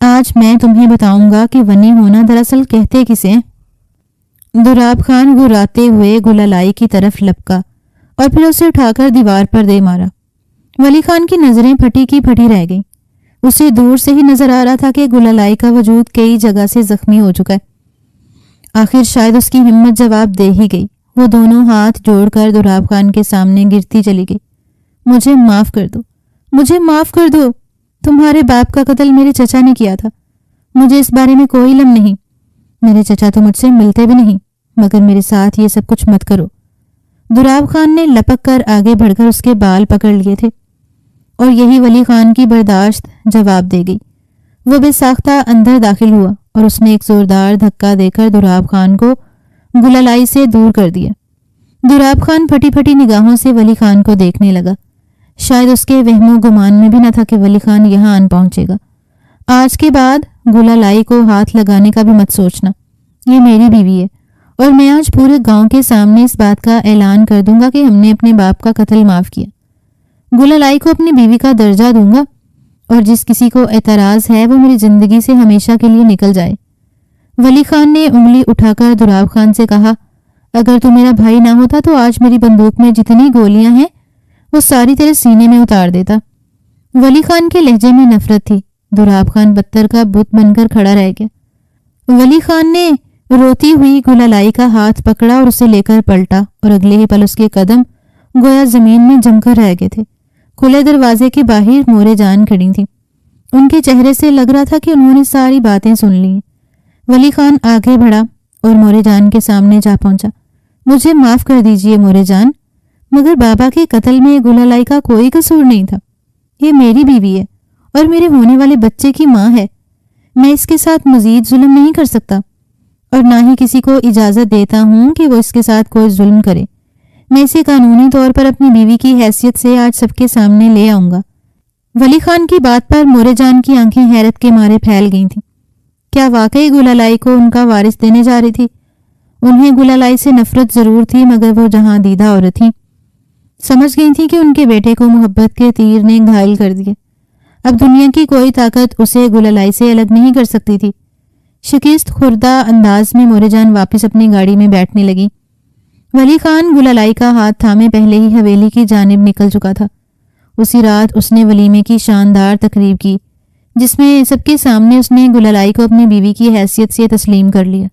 آج میں تمہیں بتاؤں گا کہ ونی ہونا دراصل کہتے کسے ہیں۔ دولاب خان گراتے ہوئے گلالائی کی طرف لپکا اور پھر اسے اٹھا کر دیوار پر دے مارا۔ ولی خان کی نظریں پھٹی کی پھٹی رہ گئیں۔ اسے دور سے ہی نظر آ رہا تھا کہ گلالائی کا وجود کئی جگہ سے زخمی ہو چکا ہے۔ آخر شاید اس کی ہمت جواب دے ہی گئی۔ وہ دونوں ہاتھ جوڑ کر دولاب خان کے سامنے گرتی چلی گئی۔ مجھے معاف کر دو، مجھے معاف کر دو۔ تمہارے باپ کا قتل میرے چچا نے کیا تھا، مجھے اس بارے میں کوئی علم نہیں۔ میرے چچا تو مجھ سے ملتے بھی نہیں، مگر میرے ساتھ یہ سب کچھ مت کرو۔ دولاب خان نے لپک کر آگے بڑھ کر اس کے بال پکڑ لیے تھے۔ اور یہی ولی خان کی برداشت جواب دے گئی۔ وہ بے ساختہ اندر داخل ہوا اور اس نے ایک زوردار دھکا دے کر دولاب خان کو گلالئی سے دور کر دیا۔ دولاب خان پھٹی پھٹی نگاہوں سے ولی خان کو دیکھنے لگا۔ شاید اس کے وہم و گمان میں بھی نہ تھا کہ ولی خان یہاں آن پہنچے گا۔ آج کے بعد گلالئی کو ہاتھ لگانے کا بھی مت سوچنا، یہ میری بیوی ہے، اور میں آج پورے گاؤں کے سامنے اس بات کا اعلان کر دوں گا کہ ہم نے اپنے باپ کا قتل معاف کیا۔ گلالئی کو اپنی بیوی کا درجہ دوں گا، اور جس کسی کو اعتراض ہے وہ میری زندگی سے ہمیشہ کے لیے نکل جائے۔ ولی خان نے انگلی اٹھا کر دولاب خان سے کہا، اگر تو میرا بھائی نہ ہوتا تو آج میری بندوق میں جتنی گولیاں ہیں وہ ساری تیرے سینے میں اتار دیتا۔ ولی خان کے لہجے میں نفرت تھی۔ دولاب خان پتھر کا بت بن کر کھڑا رہ گیا۔ ولی خان نے روتی ہوئی گلالئی کا ہاتھ پکڑا اور اسے لے کر پلٹا، اور اگلے ہی پل اس کے قدم گویا زمین میں جم کر رہ گئے تھے۔ کھلے دروازے کے باہر مورے جان کھڑی تھی۔ ان کے چہرے سے لگ رہا تھا کہ انہوں نے ساری باتیں سن لی۔ ولی خان آگے بڑھا اور مورے جان کے سامنے جا پہنچا۔ مجھے معاف کر دیجئے مورے جان، مگر بابا کے قتل میں گلالئی کا کوئی قصور نہیں تھا۔ یہ میری بیوی ہے اور میرے ہونے والے بچے کی ماں ہے۔ میں اس کے ساتھ مزید ظلم نہیں کر سکتا، اور نہ ہی کسی کو اجازت دیتا ہوں کہ وہ اس کے ساتھ کوئی ظلم کرے۔ میں اسے قانونی طور پر اپنی بیوی کی حیثیت سے آج سب کے سامنے لے آؤں گا۔ ولی خان کی بات پر مورے جان کی آنکھیں حیرت کے مارے پھیل گئی تھیں۔ کیا واقعی گلالئی کو ان کا وارث دینے جا رہی تھی؟ انہیں گلالئی سے نفرت ضرور تھی، مگر وہ جہاں دیدہ عورت تھی۔ سمجھ گئی تھی کہ ان کے بیٹے کو محبت کے تیر نے گھائل کر دیا۔ اب دنیا کی کوئی طاقت اسے گلالئی سے الگ نہیں کر سکتی تھی۔ شکست خوردہ انداز میں مورے جان واپس اپنی گاڑی میں بیٹھنے لگی۔ ولی خان گلالئی کا ہاتھ تھامے پہلے ہی حویلی کی جانب نکل چکا تھا۔ اسی رات اس نے ولیمے کی شاندار تقریب کی، جس میں سب کے سامنے اس نے گلالئی کو اپنی بیوی کی حیثیت سے تسلیم کر لیا۔